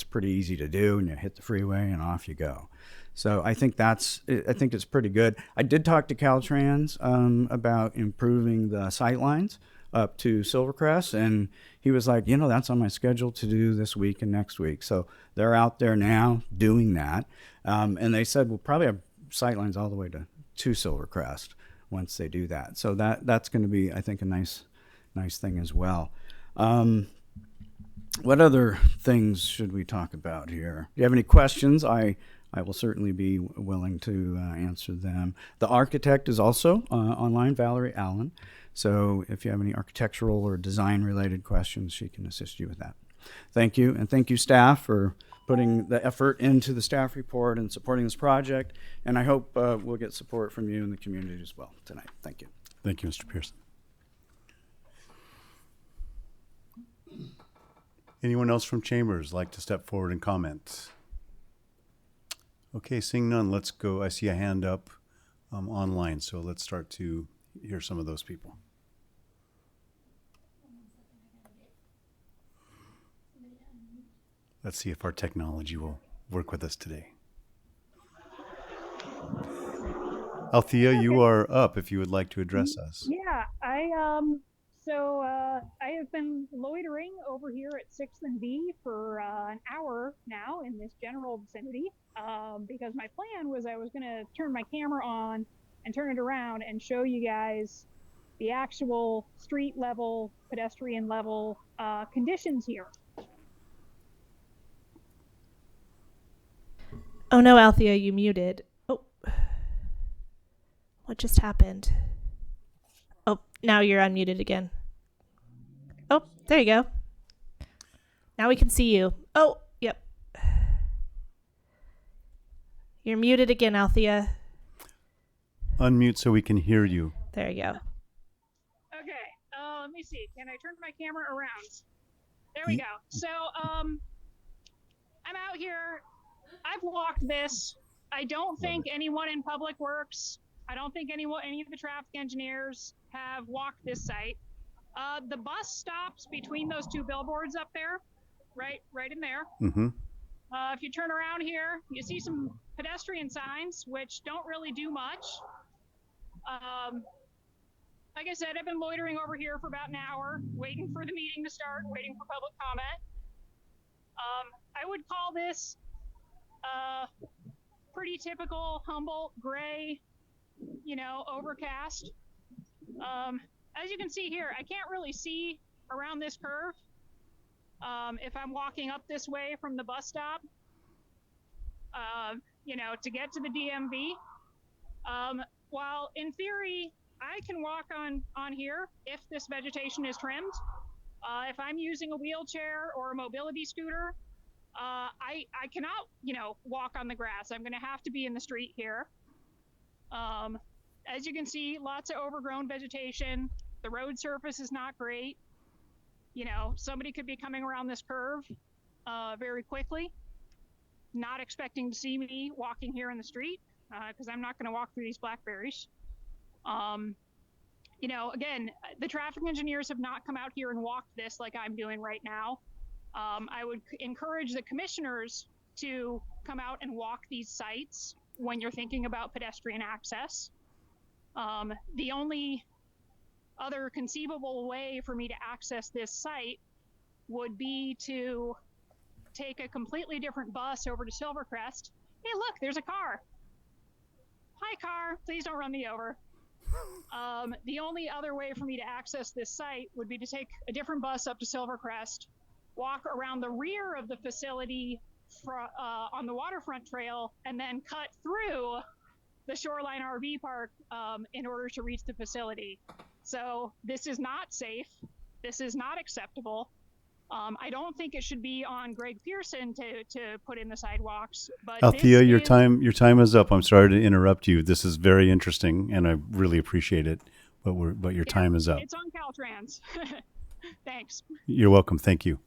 pretty easy to do, and you hit the freeway and off you go. So I think it's pretty good. I did talk to Caltrans about improving the sight lines up to Silvercrest, and he was like, that's on my schedule to do this week and next week. So they're out there now doing that. And they said we'll probably have sightlines all the way to Silvercrest once they do that. So that's going to be, I think, a nice thing as well. What other things should we talk about here? Do you have any questions? I will certainly be willing to answer them. The architect is also online, Valerie Allen. So if you have any architectural or design-related questions, she can assist you with that. Thank you, and thank you, staff, for putting the effort into the staff report and supporting this project. And I hope we'll get support from you and the community as well tonight. Thank you. Thank you, Mr. Pearson. Anyone else from Chambers like to step forward and comment? Okay, seeing none, let's go. I see a hand up online, so let's start to hear some of those people. Let's see if our technology will work with us today. Althea, you are up if you would like to address us. Yeah, I have been loitering over here at 6th and B for an hour now in this general vicinity because my plan was I was going to turn my camera on and turn it around and show you guys the actual street level, pedestrian level conditions here. Oh no, Althea, you muted. Oh, what just happened? Oh, now you're unmuted again. Oh, there you go. Now we can see you. Oh, yep. You're muted again, Althea. Unmute so we can hear you. There you go. Okay, let me see. Can I turn my camera around? There we go. So, I'm out here. I've walked this. I don't think anyone in Public Works, I don't think any of the traffic engineers have walked this site. The bus stops between those two billboards up there, right in there. Mm-hmm. If you turn around here, you see some pedestrian signs, which don't really do much. Like I said, I've been loitering over here for about an hour, waiting for the meeting to start, waiting for public comment. I would call this pretty typical Humboldt gray, overcast. As you can see here, I can't really see around this curve if I'm walking up this way from the bus stop, to get to the DMV. While in theory, I can walk on here if this vegetation is trimmed. If I'm using a wheelchair or a mobility scooter, I cannot, walk on the grass. I'm going to have to be in the street here. As you can see, lots of overgrown vegetation. The road surface is not great. Somebody could be coming around this curve very quickly, not expecting to see me walking here in the street because I'm not going to walk through these blackberries. Again, the traffic engineers have not come out here and walked this like I'm doing right now. I would encourage the commissioners to come out and walk these sites when you're thinking about pedestrian access. The only other conceivable way for me to access this site would be to take a completely different bus over to Silvercrest. Hey, look, there's a car. Hi, car. Please don't run me over. The only other way for me to access this site would be to take a different bus up to Silvercrest, walk around the rear of the facility on the waterfront trail, and then cut through the Shoreline RV Park in order to reach the facility. So this is not safe. This is not acceptable. I don't think it should be on Greg Pearson to put in the sidewalks. But Althea, your time is up. I'm sorry to interrupt you. This is very interesting, and I really appreciate it. But your time is up. It's on Caltrans. Thanks. You're welcome. Thank you.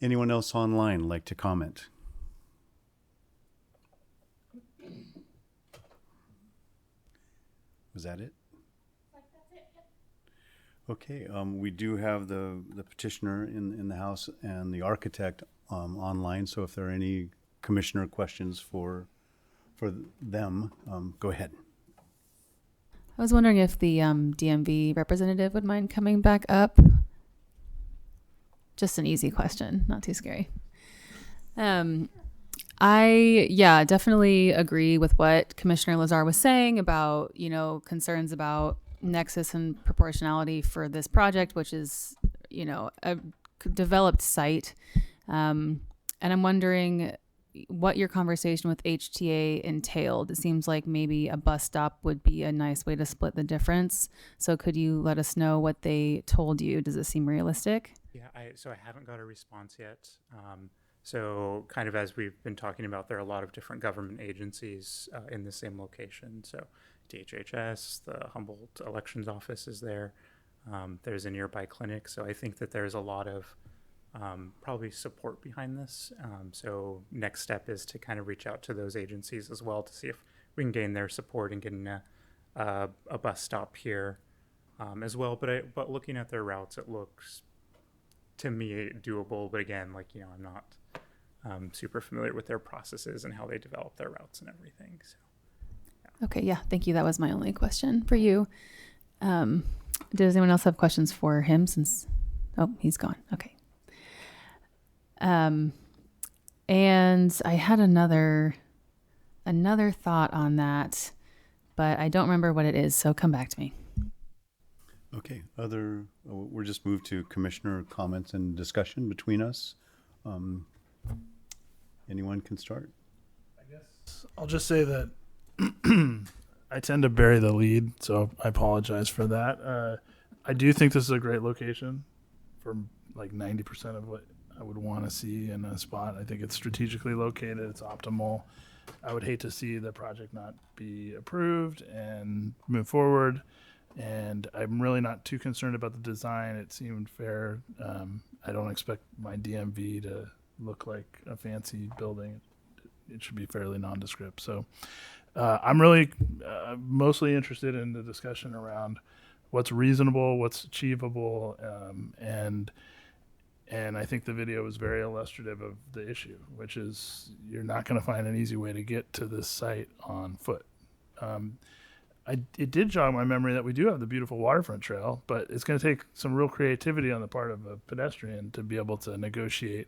Anyone else online like to comment? Was that it? Okay, we do have the petitioner in the House and the architect online, so if there are any commissioner questions for them, go ahead. I was wondering if the DMV representative would mind coming back up. Just an easy question, not too scary. I definitely agree with what Commissioner Lazar was saying about, concerns about nexus and proportionality for this project, which is, a developed site. And I'm wondering what your conversation with HTA entailed. It seems like maybe a bus stop would be a nice way to split the difference. So could you let us know what they told you? Does it seem realistic? Yeah, so I haven't got a response yet. So kind of as we've been talking about, there are a lot of different government agencies in the same location. So DHHS, the Humboldt Elections Office is there. There's a nearby clinic. So I think that there's a lot of probably support behind this. So next step is to kind of reach out to those agencies as well to see if we can gain their support in getting a bus stop here as well. But looking at their routes, it looks to me doable. But again, I'm not super familiar with their processes and how they develop their routes and everything. So. Okay, yeah, thank you. That was my only question for you. Does anyone else have questions for him oh, he's gone. Okay. And I had another thought on that, but I don't remember what it is. So come back to me. Okay. We're just moved to commissioner comments and discussion between us. Anyone can start. I guess I'll just say that I tend to bury the lead, so I apologize for that. I do think this is a great location for like 90% of what I would want to see in a spot. I think it's strategically located. It's optimal. I would hate to see the project not be approved and move forward. And I'm really not too concerned about the design. It seemed fair. I don't expect my DMV to look like a fancy building. It should be fairly nondescript. So I'm really mostly interested in the discussion around what's reasonable, what's achievable, and I think the video was very illustrative of the issue, which is you're not going to find an easy way to get to this site on foot. It did jog my memory that we do have the beautiful waterfront trail, but it's going to take some real creativity on the part of a pedestrian to be able to negotiate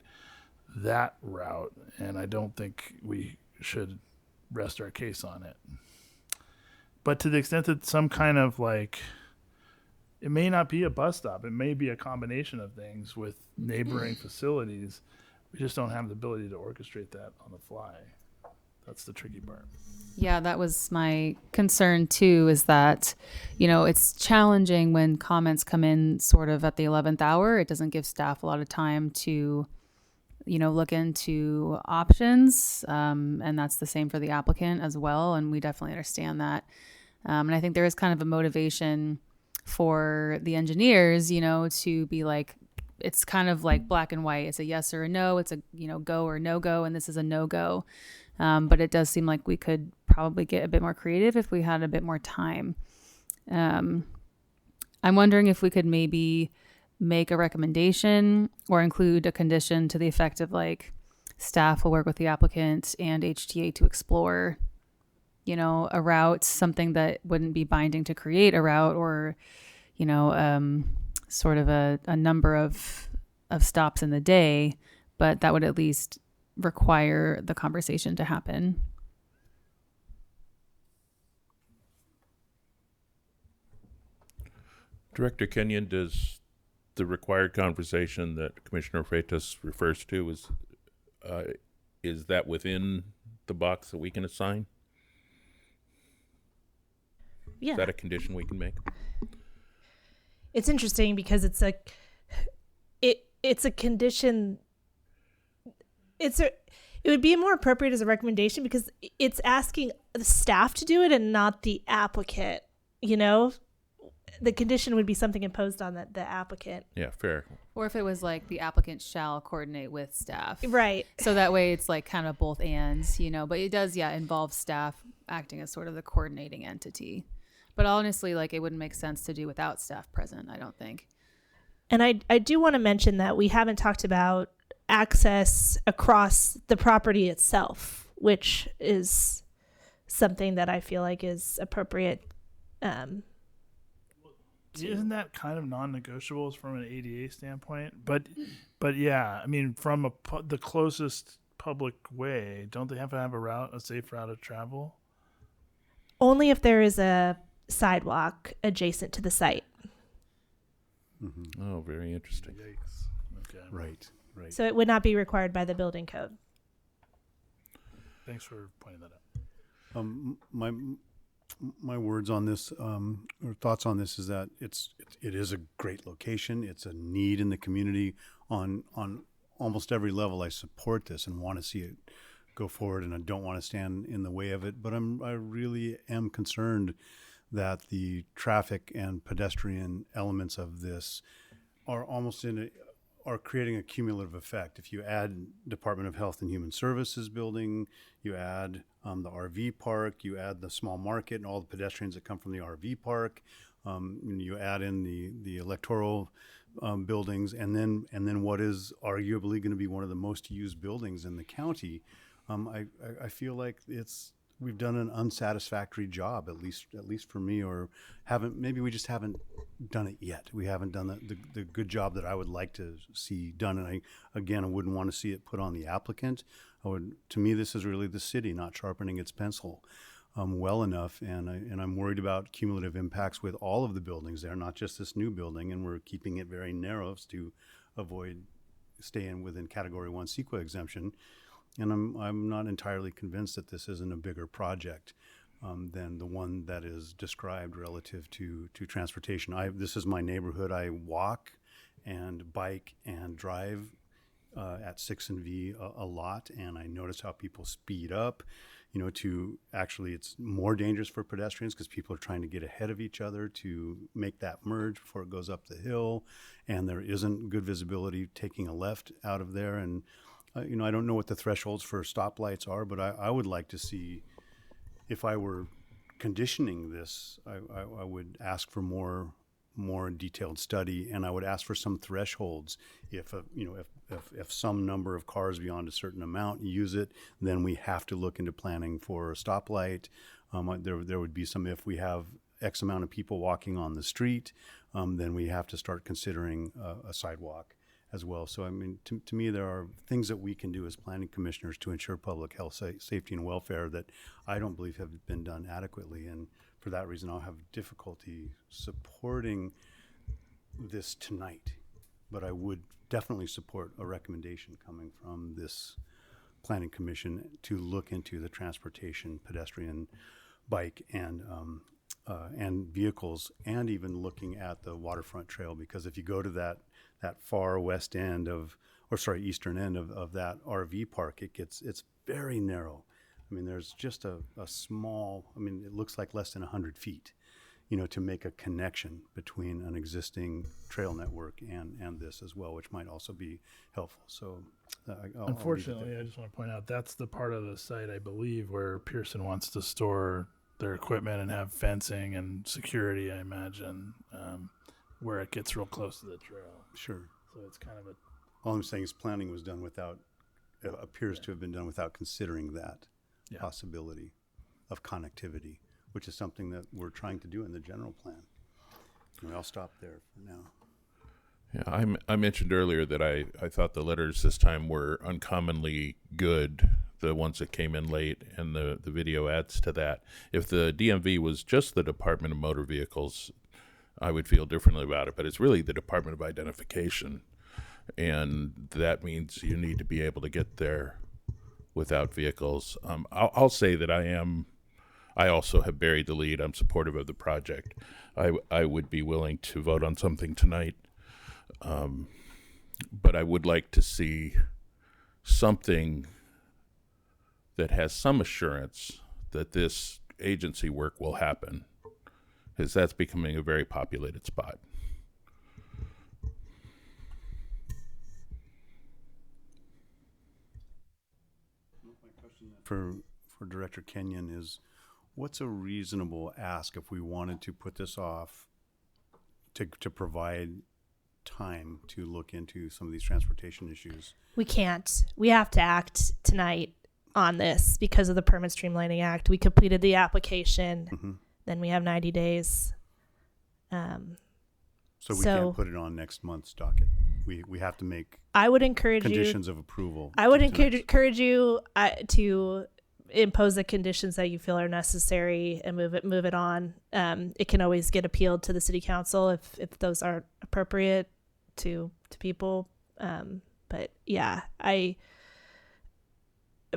that route, and I don't think we should rest our case on it. But to the extent that some kind of it may not be a bus stop, it may be a combination of things with neighboring facilities. We just don't have the ability to orchestrate that on the fly. That's the tricky part. Yeah, that was my concern too, is that, it's challenging when comments come in sort of at the 11th hour. It doesn't give staff a lot of time to, look into options. And that's the same for the applicant as well. And we definitely understand that. And I think there is kind of a motivation for the engineers, to be like, it's kind of like black and white. It's a yes or a no. It's a, go or no go. And this is a no go. But it does seem like we could probably get a bit more creative if we had a bit more time. I'm wondering if we could maybe make a recommendation or include a condition to the effect of staff will work with the applicant and HTA to explore, a route, something that wouldn't be binding to create a route or, sort of a number of stops in the day, but that would at least require the conversation to happen. Director Kenyon, does the required conversation that Commissioner Freitas refers to is that within the box that we can assign? Yeah. Is that a condition we can make? It's interesting because it's a condition. It would be more appropriate as a recommendation because it's asking the staff to do it and not the applicant. The condition would be something imposed on the applicant. Yeah, fair. Or if it was the applicant shall coordinate with staff. Right. So that way it's kind of both ands, but it does, involve staff acting as sort of the coordinating entity. But honestly, it wouldn't make sense to do without staff present, I don't think. And I do want to mention that we haven't talked about access across the property itself, which is something that I feel like is appropriate Isn't that kind of non-negotiables from an ADA standpoint? But yeah, I mean, from the closest public way, don't they have to have a safe route of travel? Only if there is a sidewalk adjacent to the site. Oh, very interesting. Yikes. Okay. Right. So it would not be required by the building code. Thanks for pointing that out. My words on this, or thoughts on this, is that it is a great location. It's a need in the community on almost every level. I support this and want to see it go forward, and I don't want to stand in the way of it. But I really am concerned that the traffic and pedestrian elements of this are are creating a cumulative effect. If you add Department of Health and Human Services building, you add the RV park, you add the small market and all the pedestrians that come from the RV park, you add in the electoral buildings, and then what is arguably going to be one of the most used buildings in the county. I feel like we've done an unsatisfactory job, at least for me, or maybe we just haven't done it yet. We haven't done the good job that I would like to see done. And I wouldn't want to see it put on the applicant. To me, this is really the city not sharpening its pencil well enough. And I'm worried about cumulative impacts with all of the buildings there, not just this new building. And we're keeping it very narrow to avoid staying within Category 1 CEQA exemption. And I'm not entirely convinced that this isn't a bigger project than the one that is described relative to transportation. This is my neighborhood. I walk and bike and drive at 6 and V a lot, and I notice how people speed up. It's more dangerous for pedestrians because people are trying to get ahead of each other to make that merge before it goes up the hill, and there isn't good visibility taking a left out of there. And I don't know what the thresholds for stoplights are, but I would like to see, if I were conditioning this, I would ask for more detailed study, and I would ask for some thresholds. If some number of cars beyond a certain amount use it, then we have to look into planning for a stoplight. There would be some, if we have X amount of people walking on the street, then we have to start considering a sidewalk as well. So, to me, there are things that we can do as planning commissioners to ensure public health, safety, and welfare that I don't believe have been done adequately. And for that reason, I'll have difficulty supporting this tonight. But I would definitely support a recommendation coming from this planning commission to look into the transportation, pedestrian, bike, and vehicles, and even looking at the waterfront trail. Because if you go to that far eastern end of that RV park, it's very narrow. There's just a small, it looks like less than 100 feet, to make a connection between an existing trail network and this as well, which might also be helpful. So unfortunately, I just want to point out that's the part of the site, I believe, where Pearson wants to store their equipment and have fencing and security, I imagine, where it gets real close to the trail. Sure. So it's kind of all I'm saying is planning was done appears to have been done without considering that possibility of connectivity, which is something that we're trying to do in the general plan. I'll stop there for now. Yeah, I mentioned earlier that I thought the letters this time were uncommonly good, the ones that came in late, and the video adds to that. If the DMV was just the Department of Motor Vehicles, I would feel differently about it, but it's really the Department of Identification, and that means you need to be able to get there without vehicles. I'll say that I also have buried the lead. I'm supportive of the project. I would be willing to vote on something tonight, but I would like to see something that has some assurance that this agency work will happen, because that's becoming a very populated spot. My question for Director Kenyon is, what's a reasonable ask if we wanted to put this off to provide time to look into some of these transportation issues? We can't. We have to act tonight on this because of the Permit Streamlining Act. We completed the application. Mm-hmm. then we have 90 days. So we can't put it on next month's docket. We have to make I would encourage conditions of approval. I would to tonight's. encourage you to impose the conditions that you feel are necessary and move it on. It can always get appealed to the city council if those aren't appropriate to people. But yeah,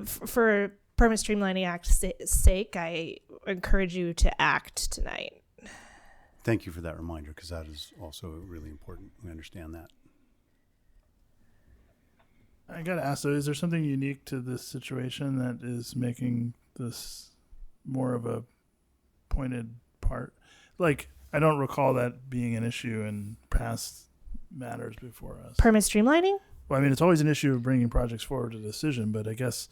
for Permit Streamlining Act's sake, I encourage you to act tonight. Thank you for that reminder, because that is also really important. We understand that. I got to ask though, is there something unique to this situation that is making this more of a pointed part? Like, I don't recall that being an issue in past matters before us. Permit streamlining? Well, I mean, it's always an issue of bringing projects forward to decision, but I guess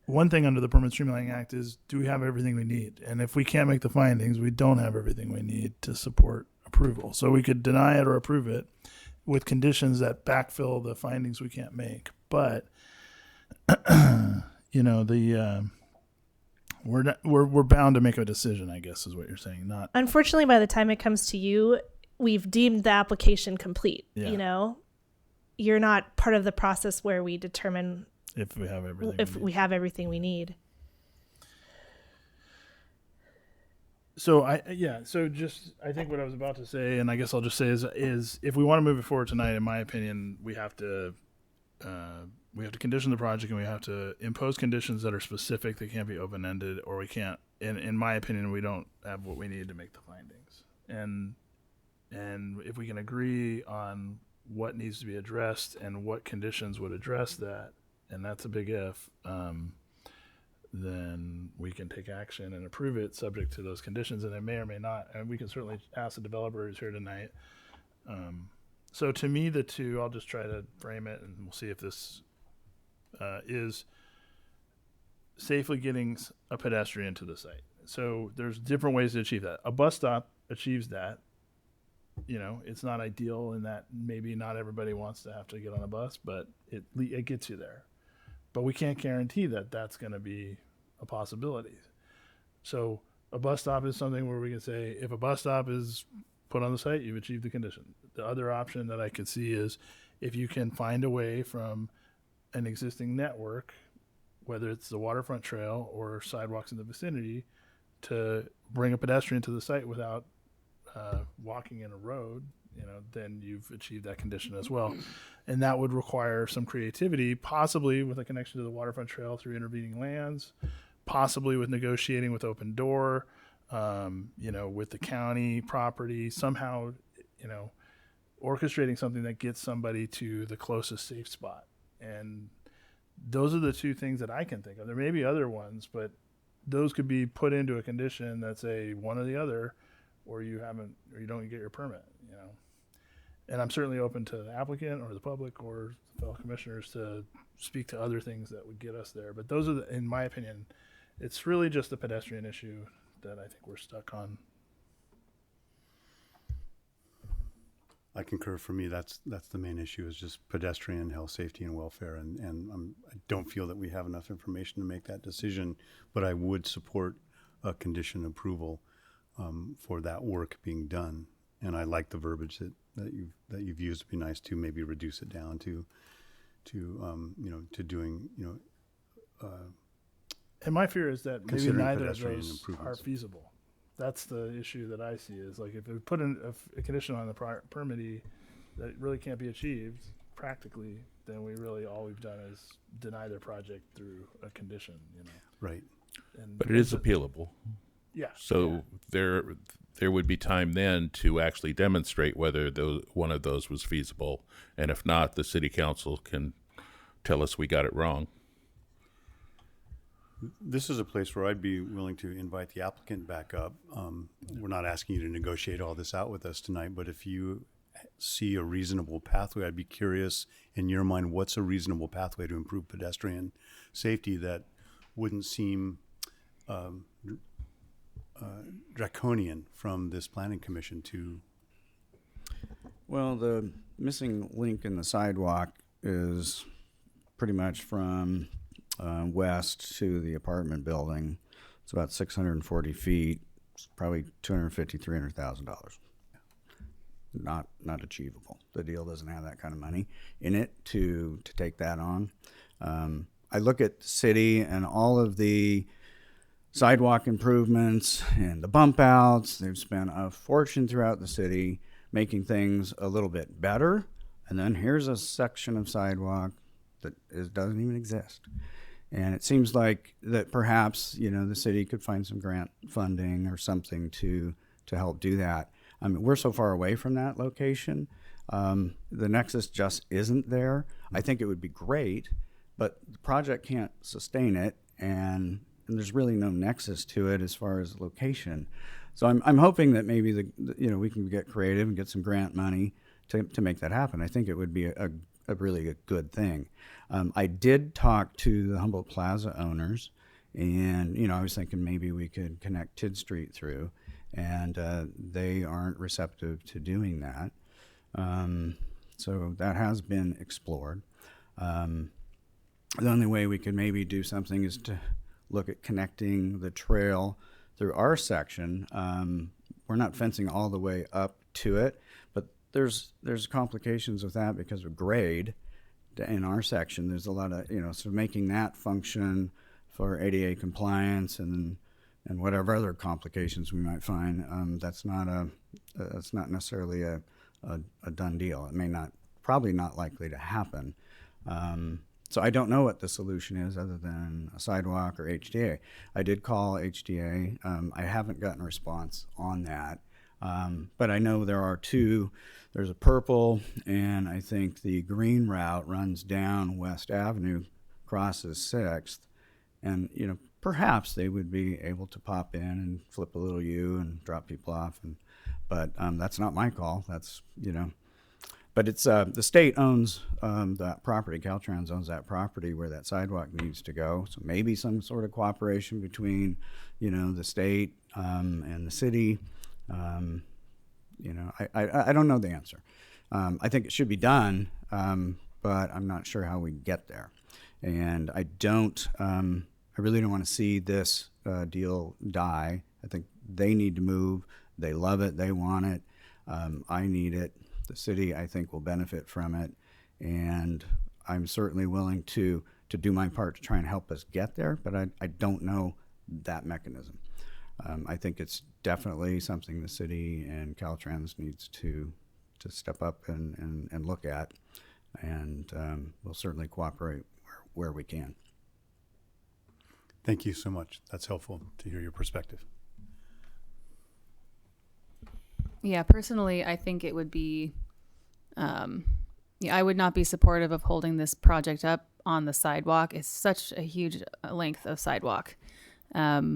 one thing under the Permit Streamlining Act is, do we have everything we need? And if we can't make the findings, we don't have everything we need to support approval. So we could deny it or approve it with conditions that backfill the findings we can't make. But you know, we're bound to make a decision, I guess, is what you're saying. Not unfortunately, by the time it comes to you, we've deemed the application complete. Yeah. You know, you're not part of the process where we determine if we have everything. We have everything we need. So I think what I was about to say, and I guess I'll just say is if we want to move it forward tonight, in my opinion, we have to condition the project, and we have to impose conditions that are specific. They can't be open-ended, or we can't. In my opinion, we don't have what we need to make the findings. And if we can agree on what needs to be addressed and what conditions would address that, and that's a big if, then we can take action and approve it subject to those conditions, and it may or may not. And we can certainly ask the developer who's here tonight. So to me, the two, I'll just try to frame it, and we'll see if this is safely getting a pedestrian to the site. So there's different ways to achieve that. A bus stop achieves that. You know, it's not ideal in that maybe not everybody wants to have to get on a bus, but it gets you there. But we can't guarantee that that's going to be a possibility. So a bus stop is something where we can say, if a bus stop is put on the site, you've achieved the condition. The other option that I could see is if you can find a way from an existing network, whether it's the waterfront trail or sidewalks in the vicinity, to bring a pedestrian to the site without walking in a road, you know, then you've achieved that condition as well. And that would require some creativity, possibly with a connection to the waterfront trail through intervening lands, possibly with negotiating with Open Door, you know, with the county property, somehow, you know, orchestrating something that gets somebody to the closest safe spot. And those are the two things that I can think of. There may be other ones, but those could be put into a condition that say one or the other, or you don't get your permit, you know. And I'm certainly open to the applicant or the public or fellow commissioners to speak to other things that would get us there. But those are, in my opinion, it's really just the pedestrian issue that I think we're stuck on. I concur. For me, that's the main issue, is just pedestrian health, safety, and welfare. And I don't feel that we have enough information to make that decision, but I would support a condition approval for that work being done. And I like the verbiage that you've used. It'd be nice to maybe reduce it down to doing, you know. And my fear is that maybe neither of those are improvements. feasible. That's the issue that I see, is like if we put in a condition on the permittee that really can't be achieved practically, then all we've done is deny their project through a condition, you know. Right. But it is appealable. Yeah. So there would be time then to actually demonstrate whether one of those was feasible, and if not, the city council can tell us we got it wrong. This is a place where I'd be willing to invite the applicant back up. We're not asking you to negotiate all this out with us tonight, but if you see a reasonable pathway, I'd be curious, in your mind, what's a reasonable pathway to improve pedestrian safety that wouldn't seem draconian from this planning commission to? Well, the missing link in the sidewalk is pretty much from west to the apartment building. It's about 640 feet. probably $250,000-$300,000. Not achievable. The deal doesn't have that kind of money in it to take that on. I look at the city and all of the sidewalk improvements and the bump outs. They've spent a fortune throughout the city making things a little bit better. And then here's a section of sidewalk that doesn't even exist. And it seems like that perhaps, the city could find some grant funding or something to help do that. I mean, we're so far away from that location. The nexus just isn't there. I think it would be great, but the project can't sustain it, and there's really no nexus to it as far as location. So I'm hoping that maybe we can get creative and get some grant money to make that happen. I think it would be a really good thing. I did talk to the Humboldt Plaza owners, and I was thinking maybe we could connect Tid Street through, and they aren't receptive to doing that. So that has been explored. The only way we could maybe do something is to look at connecting the trail through our section. We're not fencing all the way up to it, but there's complications with that because of grade in our section. There's a lot of, so making that function for ADA compliance and whatever other complications we might find, that's not necessarily a done deal. It may probably not likely to happen. So I don't know what the solution is other than a sidewalk or HDA. I did call HDA. I haven't gotten a response on that. But I know there are two. There's a purple, and I think the green route runs down West Avenue, crosses 6th, and perhaps they would be able to pop in and flip a little U and drop people off. But that's not my call. That's But it's the state owns that property. Caltrans owns that property where that sidewalk needs to go. So maybe some sort of cooperation between, the state and the city. I don't know the answer. I think it should be done, but I'm not sure how we get there. And I really don't want to see this deal die. I think they need to move. They love it. They want it. I need it. The city, I think, will benefit from it, and I'm certainly willing to do my part to try and help us get there, but I don't know that mechanism. I think it's definitely something the city and Caltrans needs to step up and look at, and we'll certainly cooperate where we can. Thank you so much. That's helpful to hear your perspective. Yeah, personally, I think it would be, I would not be supportive of holding this project up on the sidewalk. It's such a huge length of sidewalk. I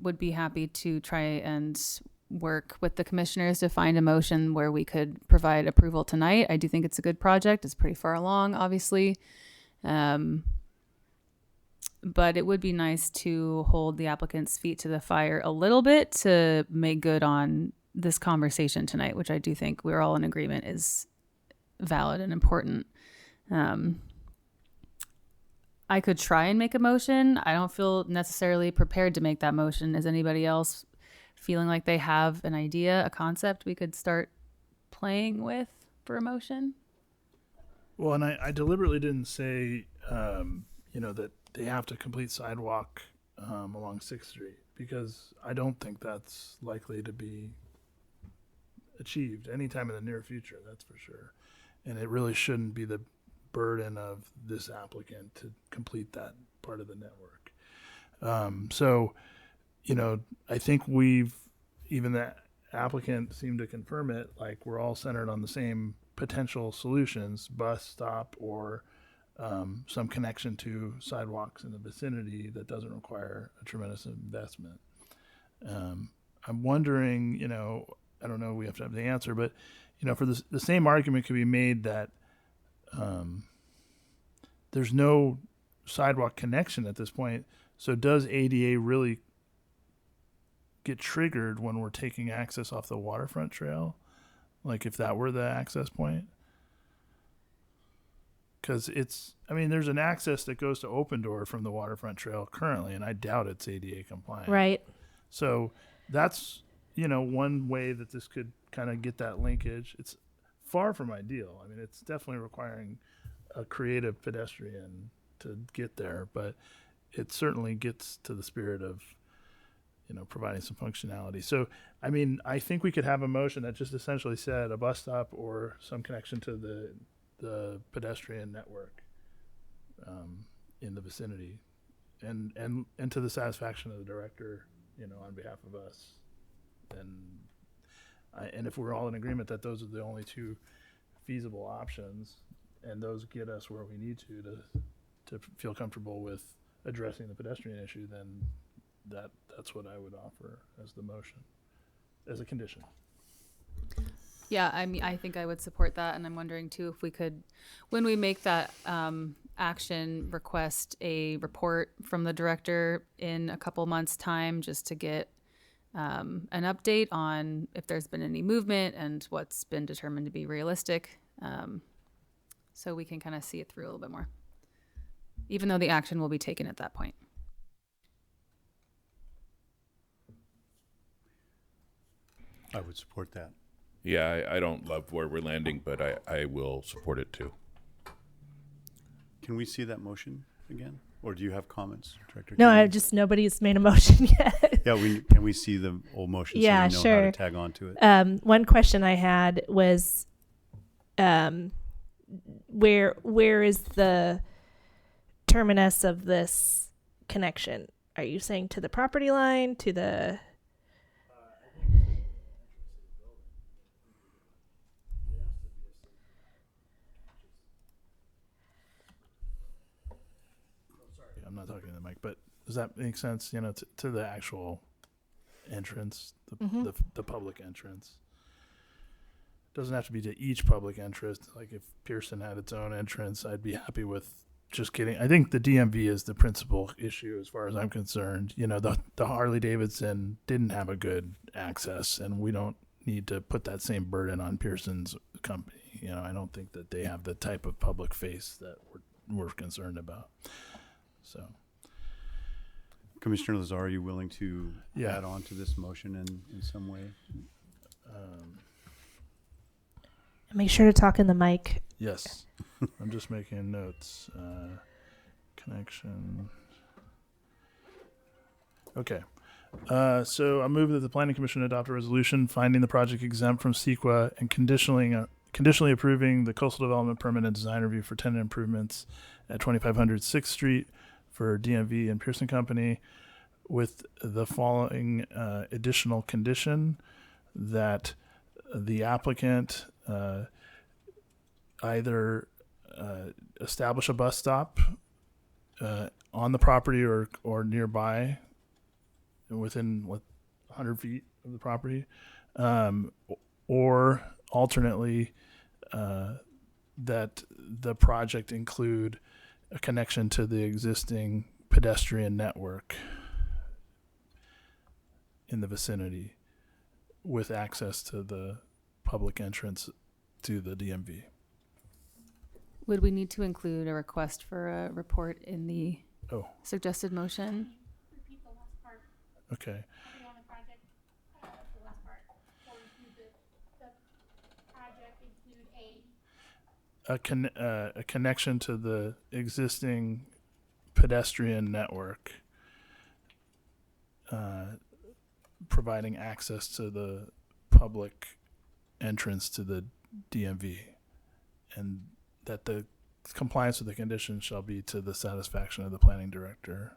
would be happy to try and work with the commissioners to find a motion where we could provide approval tonight. I do think it's a good project. It's pretty far along, obviously. But it would be nice to hold the applicant's feet to the fire a little bit to make good on this conversation tonight, which I do think we're all in agreement is valid and important. I could try and make a motion. I don't feel necessarily prepared to make that motion. Is anybody else feeling like they have an idea, a concept we could start playing with for a motion? Well, and I deliberately didn't say, that they have to complete sidewalk along 6th Street, because I don't think that's likely to be achieved anytime in the near future, that's for sure. And it really shouldn't be the burden of this applicant to complete that part of the network. I think even the applicant seemed to confirm it, like we're all centered on the same potential solutions, bus stop or some connection to sidewalks in the vicinity that doesn't require a tremendous investment. I'm wondering, I don't know, we have to have the answer, but, for the same argument could be made that there's no sidewalk connection at this point. So does ADA really get triggered when we're taking access off the waterfront trail? Like if that were the access point? because there's an access that goes to Open Door from the waterfront trail currently, and I doubt it's ADA compliant. Right. So that's, one way that this could kind of get that linkage. It's far from ideal. I mean, it's definitely requiring a creative pedestrian to get there, but it certainly gets to the spirit of, providing some functionality. So, I think we could have a motion that just essentially said a bus stop or some connection to the pedestrian network in the vicinity, and to the satisfaction of the director, on behalf of us. And if we're all in agreement that those are the only two feasible options, and those get us where we need to feel comfortable with addressing the pedestrian issue, then that's what I would offer as the motion, as a condition. Yeah, I think I would support that, and I'm wondering too if we could, when we make that action, request a report from the director in a couple months' time, just to get an update on if there's been any movement and what's been determined to be realistic, so we can kind of see it through a little bit more, even though the action will be taken at that point. I would support that. Yeah, I don't love where we're landing, but I will support it too. Can we see that motion again? Or do you have comments, Director? No, nobody's made a motion yet. Yeah, can we see the old motion Yeah, so we know sure. how to tag on to it? One question I had was, where is the terminus of this connection? Are you saying to the property line, to the... I'm not talking to the mic, but does that make sense? To the actual entrance, the public entrance. Doesn't have to be to each public entrance. Like if Pearson had its own entrance, I'd be happy with just getting. I think the DMV is the principal issue as far as I'm concerned. The Harley Davidson didn't have a good access, and we don't need to put that same burden on Pearson's company. I don't think that they have the type of public face that we're concerned about. So, Commissioner Lazar, are you willing to add on to this motion in some way? Make sure to talk in the mic. Yes. I'm just making notes. Connection. Okay. So I move that the Planning Commission adopt a resolution finding the project exempt from CEQA and conditionally approving the coastal development permit and design review for tenant improvements at 2500 6th Street for DMV and Pearson Company, with the following additional condition: that the applicant either establish a bus stop on the property or nearby within 100 feet of the property, or alternately that the project include a connection to the existing pedestrian network in the vicinity with access to the public entrance to the DMV. Would we need to include a request for a report in the suggested motion? Repeat the last part. Okay. On the project, the last part. Or include the project include a connection to the existing pedestrian network, providing access to the public entrance to the DMV, and that the compliance with the conditions shall be to the satisfaction of the planning director,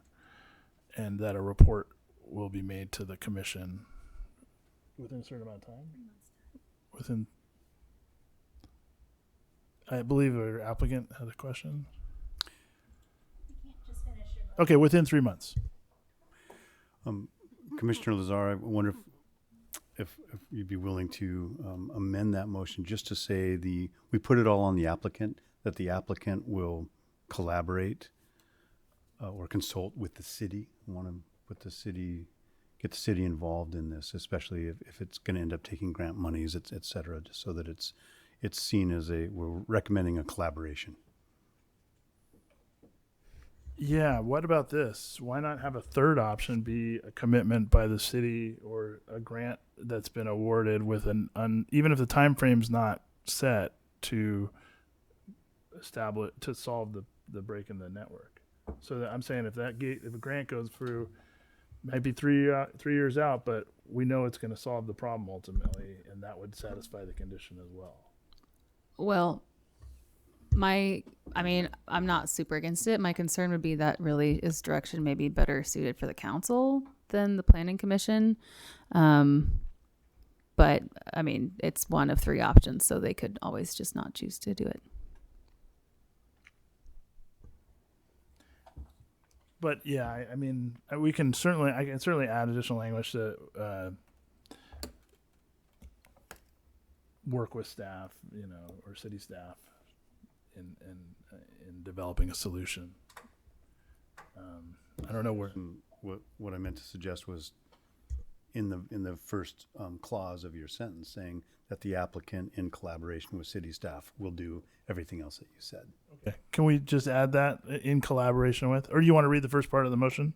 and that a report will be made to the commission within a certain amount of time. I believe our applicant had a question. You can't just finish your motion. Okay, within 3 months. Commissioner Lazar, I wonder if you'd be willing to amend that motion just to say we put it all on the applicant, that the applicant will collaborate or consult with the city. We want to put get the city involved in this, especially if it's going to end up taking grant monies, et cetera, just so that it's seen as we're recommending a collaboration. Yeah, what about this? Why not have a third option be a commitment by the city or a grant that's been awarded with even if the time frame's not set to solve the break in the network. So that I'm saying if a grant goes through, might be 3 years out, but we know it's going to solve the problem ultimately, and that would satisfy the condition as well. Well, I'm not super against it. My concern would be that really is direction maybe better suited for the council than the planning commission. But I mean, it's one of 3 options, so they could always just not choose to do it. But yeah, I mean, I can certainly add additional language to work with staff, or city staff in developing a solution. I don't know where. What I meant to suggest was in the first clause of your sentence saying that the applicant, in collaboration with city staff, will do everything else that you said. Okay. Can we just add that in collaboration with, or do you want to read the first part of the motion?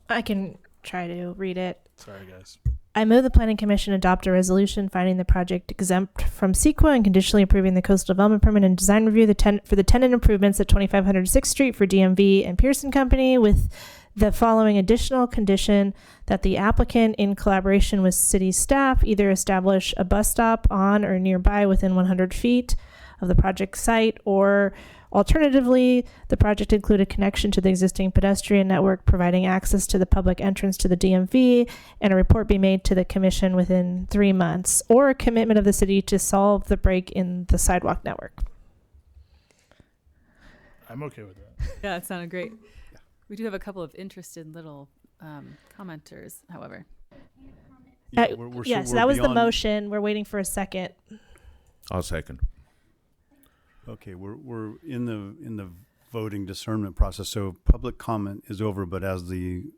I can try to read it. Sorry, guys. I move the Planning Commission adopt a resolution finding the project exempt from CEQA and conditionally approving the coastal development permit and design review for the tenant improvements at 2500 6th Street for DMV and Pearson Company, with the following additional condition: that the applicant, in collaboration with city staff, either establish a bus stop on or nearby within 100 feet of the project site, or alternatively, the project include a connection to the existing pedestrian network, providing access to the public entrance to the DMV, and a report be made to the commission within 3 months, or a commitment of the city to solve the break in the sidewalk network. I'm okay with that. Yeah, it sounded great. We do have a couple of interested little commenters, however. Yes, that was the motion. We're waiting for a second. I'll second. Okay, we're in the voting discernment process. So public comment is over, but as the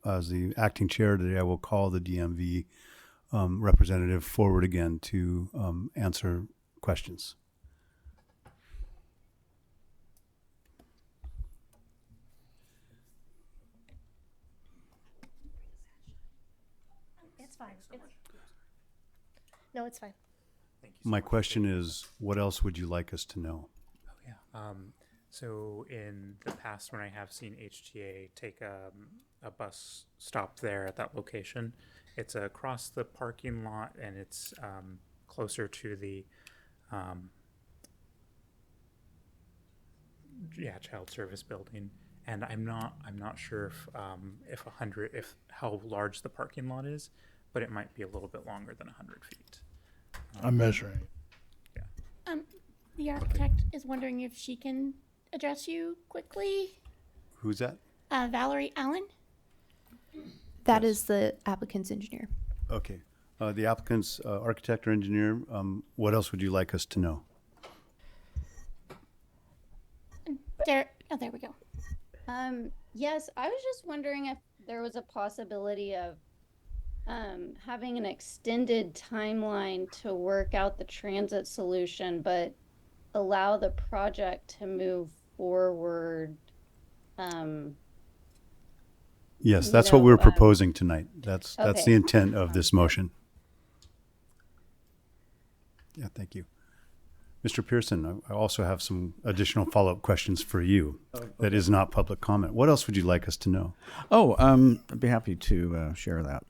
acting chair today, I will call the DMV representative forward again to answer questions. It's fine. No, it's fine. Thank you so My much. question is, what else would you like us to know? Oh, yeah. So in the past, when I have seen HTA take a bus stop there at that location, it's across the parking lot and it's closer to the child service building. And I'm not sure if how large the parking lot is, but it might be a little bit longer than 100 feet. I'm measuring. The architect is wondering if she can address you quickly. Who's that? Valerie Allen. That is the applicant's engineer. Okay. The applicant's architect or engineer, what else would you like us to know? There we go. Yes, I was just wondering if there was a possibility of having an extended timeline to work out the transit solution, but allow the project to move forward. Yes, that's what we're proposing tonight. That's okay. the intent of this motion. Yeah, thank you. Mr. Pearson, I also have some additional follow-up questions for you that is not public comment. What else would you like us to know? I'd be happy to share that.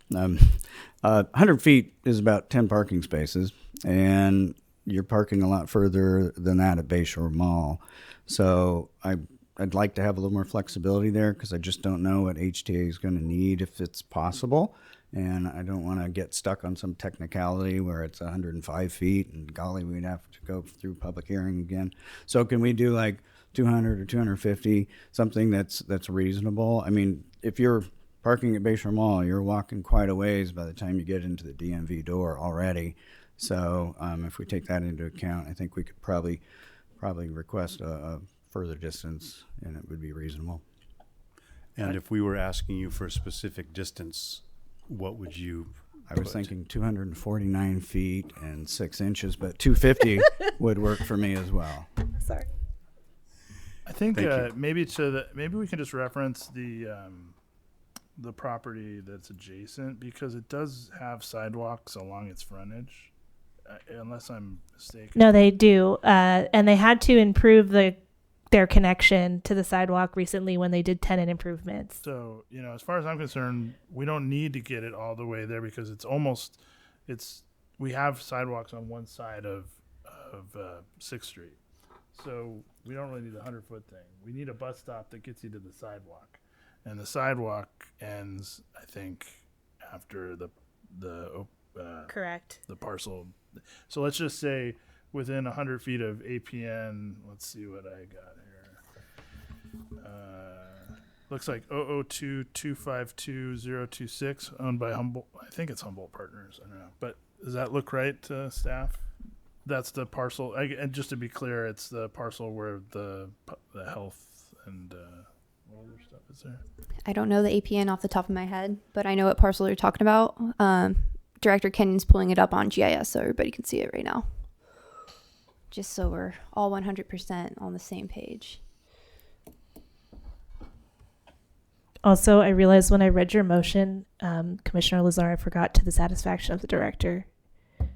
100 feet is about 10 parking spaces, and you're parking a lot further than that at Bayshore Mall. So I'd like to have a little more flexibility there because I just don't know what HTA is going to need if it's possible. And I don't want to get stuck on some technicality where it's 105 feet and golly, we'd have to go through public hearing again. So can we do like 200 or 250, something that's reasonable? I mean, if you're parking at Bayshore Mall, you're walking quite a ways by the time you get into the DMV door already. So if we take that into account, I think we could probably request a further distance, and it would be reasonable. And if we were asking you for a specific distance, what would you I was thinking 249 feet and 6 inches, but 250 would work for me as well. Sorry. I think Thank you. maybe we can just reference the property that's adjacent, because it does have sidewalks along its frontage, unless I'm mistaken. No, they do, and they had to improve their connection to the sidewalk recently when they did tenant improvements. So, as far as I'm concerned, we don't need to get it all the way there, because we have sidewalks on one side of 6th Street. So we don't really need a 100-foot thing. We need a bus stop that gets you to the sidewalk. And the sidewalk ends, I think, after the Correct. the parcel. So let's just say within 100 feet of APN, let's see what I got here. Looks like 002252026, owned by Humboldt. I think it's Humboldt Partners. I don't know. But does that look right to staff? That's the parcel. And just to be clear, it's the parcel where the health and what other stuff is there? I don't know the APN off the top of my head, but I know what parcel you're talking about. Director Kenyon's pulling it up on GIS so everybody can see it right now. Just so we're all 100% on the same page. Also, I realized when I read your motion, Commissioner Lazar, I forgot to the satisfaction of the director. Quite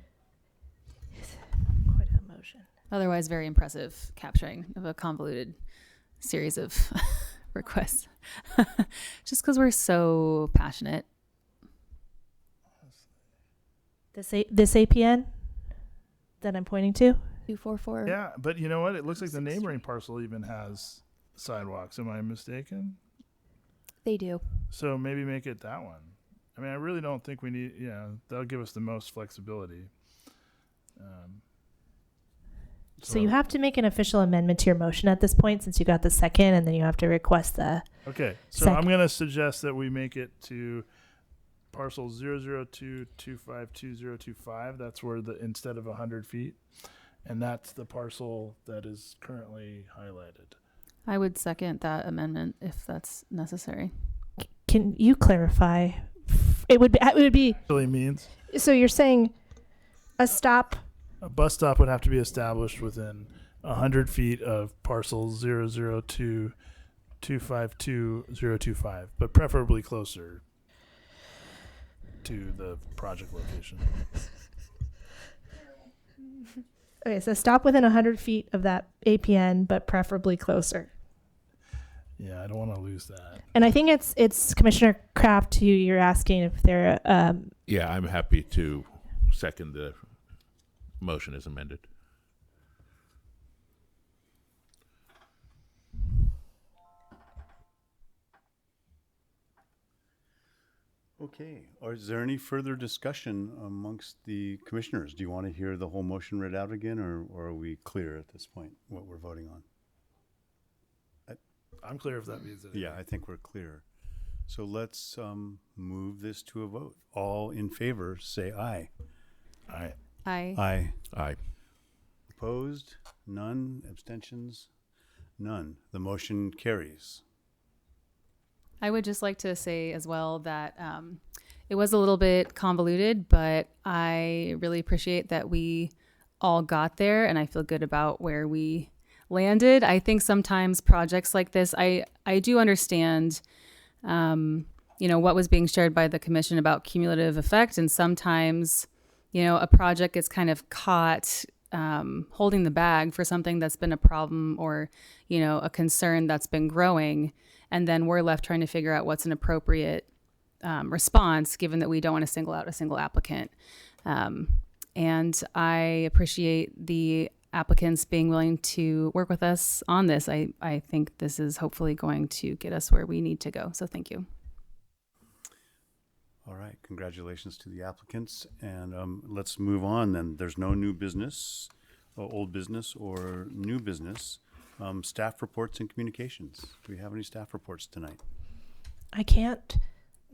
a motion. Otherwise, very impressive capturing of a convoluted series of requests. Just because we're so passionate. This APN that I'm pointing to? 244. Yeah, but you know what? It looks like the neighboring parcel even has sidewalks. Am I mistaken? They do. So maybe make it that one. I mean, I really don't think we need, that'll give us the most flexibility. So you have to make an official amendment to your motion at this point, since you got the second, and then you have to request the Okay, so second. I'm going to suggest that we make it to parcel 002252025. That's where instead of 100 feet. And that's the parcel that is currently highlighted. I would second that amendment if that's necessary. Can you clarify? It would be Really means so you're saying a stop. a bus stop would have to be established within 100 feet of parcel 002252025, but preferably closer to the project location. Okay, so stop within 100 feet of that APN, but preferably closer. Yeah, I don't want to lose that. And I think it's Commissioner Kraft who you're asking if they're Yeah, I'm happy to second the motion as amended. Okay, or is there any further discussion amongst the commissioners? Do you want to hear the whole motion read out again, or are we clear at this point what we're voting on? I'm clear if that means it. Yeah, I think we're clear. So let's move this to a vote. All in favor, say aye. Aye. Aye. Aye. Aye. Opposed? None. Abstentions? None. The motion carries. I would just like to say as well that it was a little bit convoluted, but I really appreciate that we all got there, and I feel good about where we landed. I think sometimes projects like this, I do understand, what was being shared by the commission about cumulative effect, and sometimes, a project gets kind of caught holding the bag for something that's been a problem or, a concern that's been growing. And then we're left trying to figure out what's an appropriate response, given that we don't want to single out a single applicant. And I appreciate the applicants being willing to work with us on this. I think this is hopefully going to get us where we need to go. So thank you. All right, congratulations to the applicants. And let's move on then. There's no new business, old business, or new business. Staff reports and communications. Do we have any staff reports tonight? I can't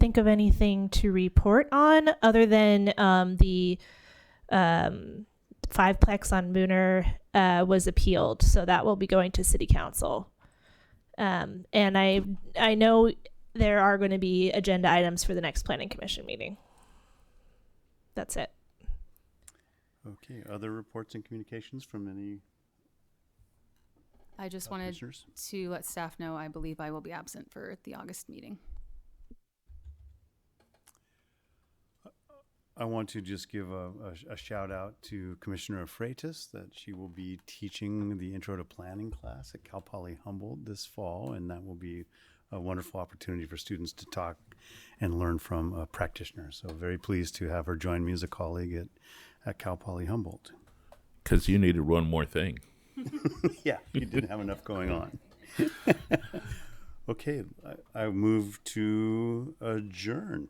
think of anything to report on other than the fiveplex on Mooner was appealed, so that will be going to City Council. And I know there are going to be agenda items for the next Planning Commission meeting. That's it. Okay, other reports and communications from any I just wanted Commissioners? to let staff know I believe I will be absent for the August meeting. I want to just give a shout out to Commissioner Freitas that she will be teaching the Intro to Planning class at Cal Poly Humboldt this fall, and that will be a wonderful opportunity for students to talk and learn from a practitioner. So very pleased to have her join me as a colleague at Cal Poly Humboldt. Because you needed one more thing. Yeah, you didn't have enough going on. Okay, I move to adjourn.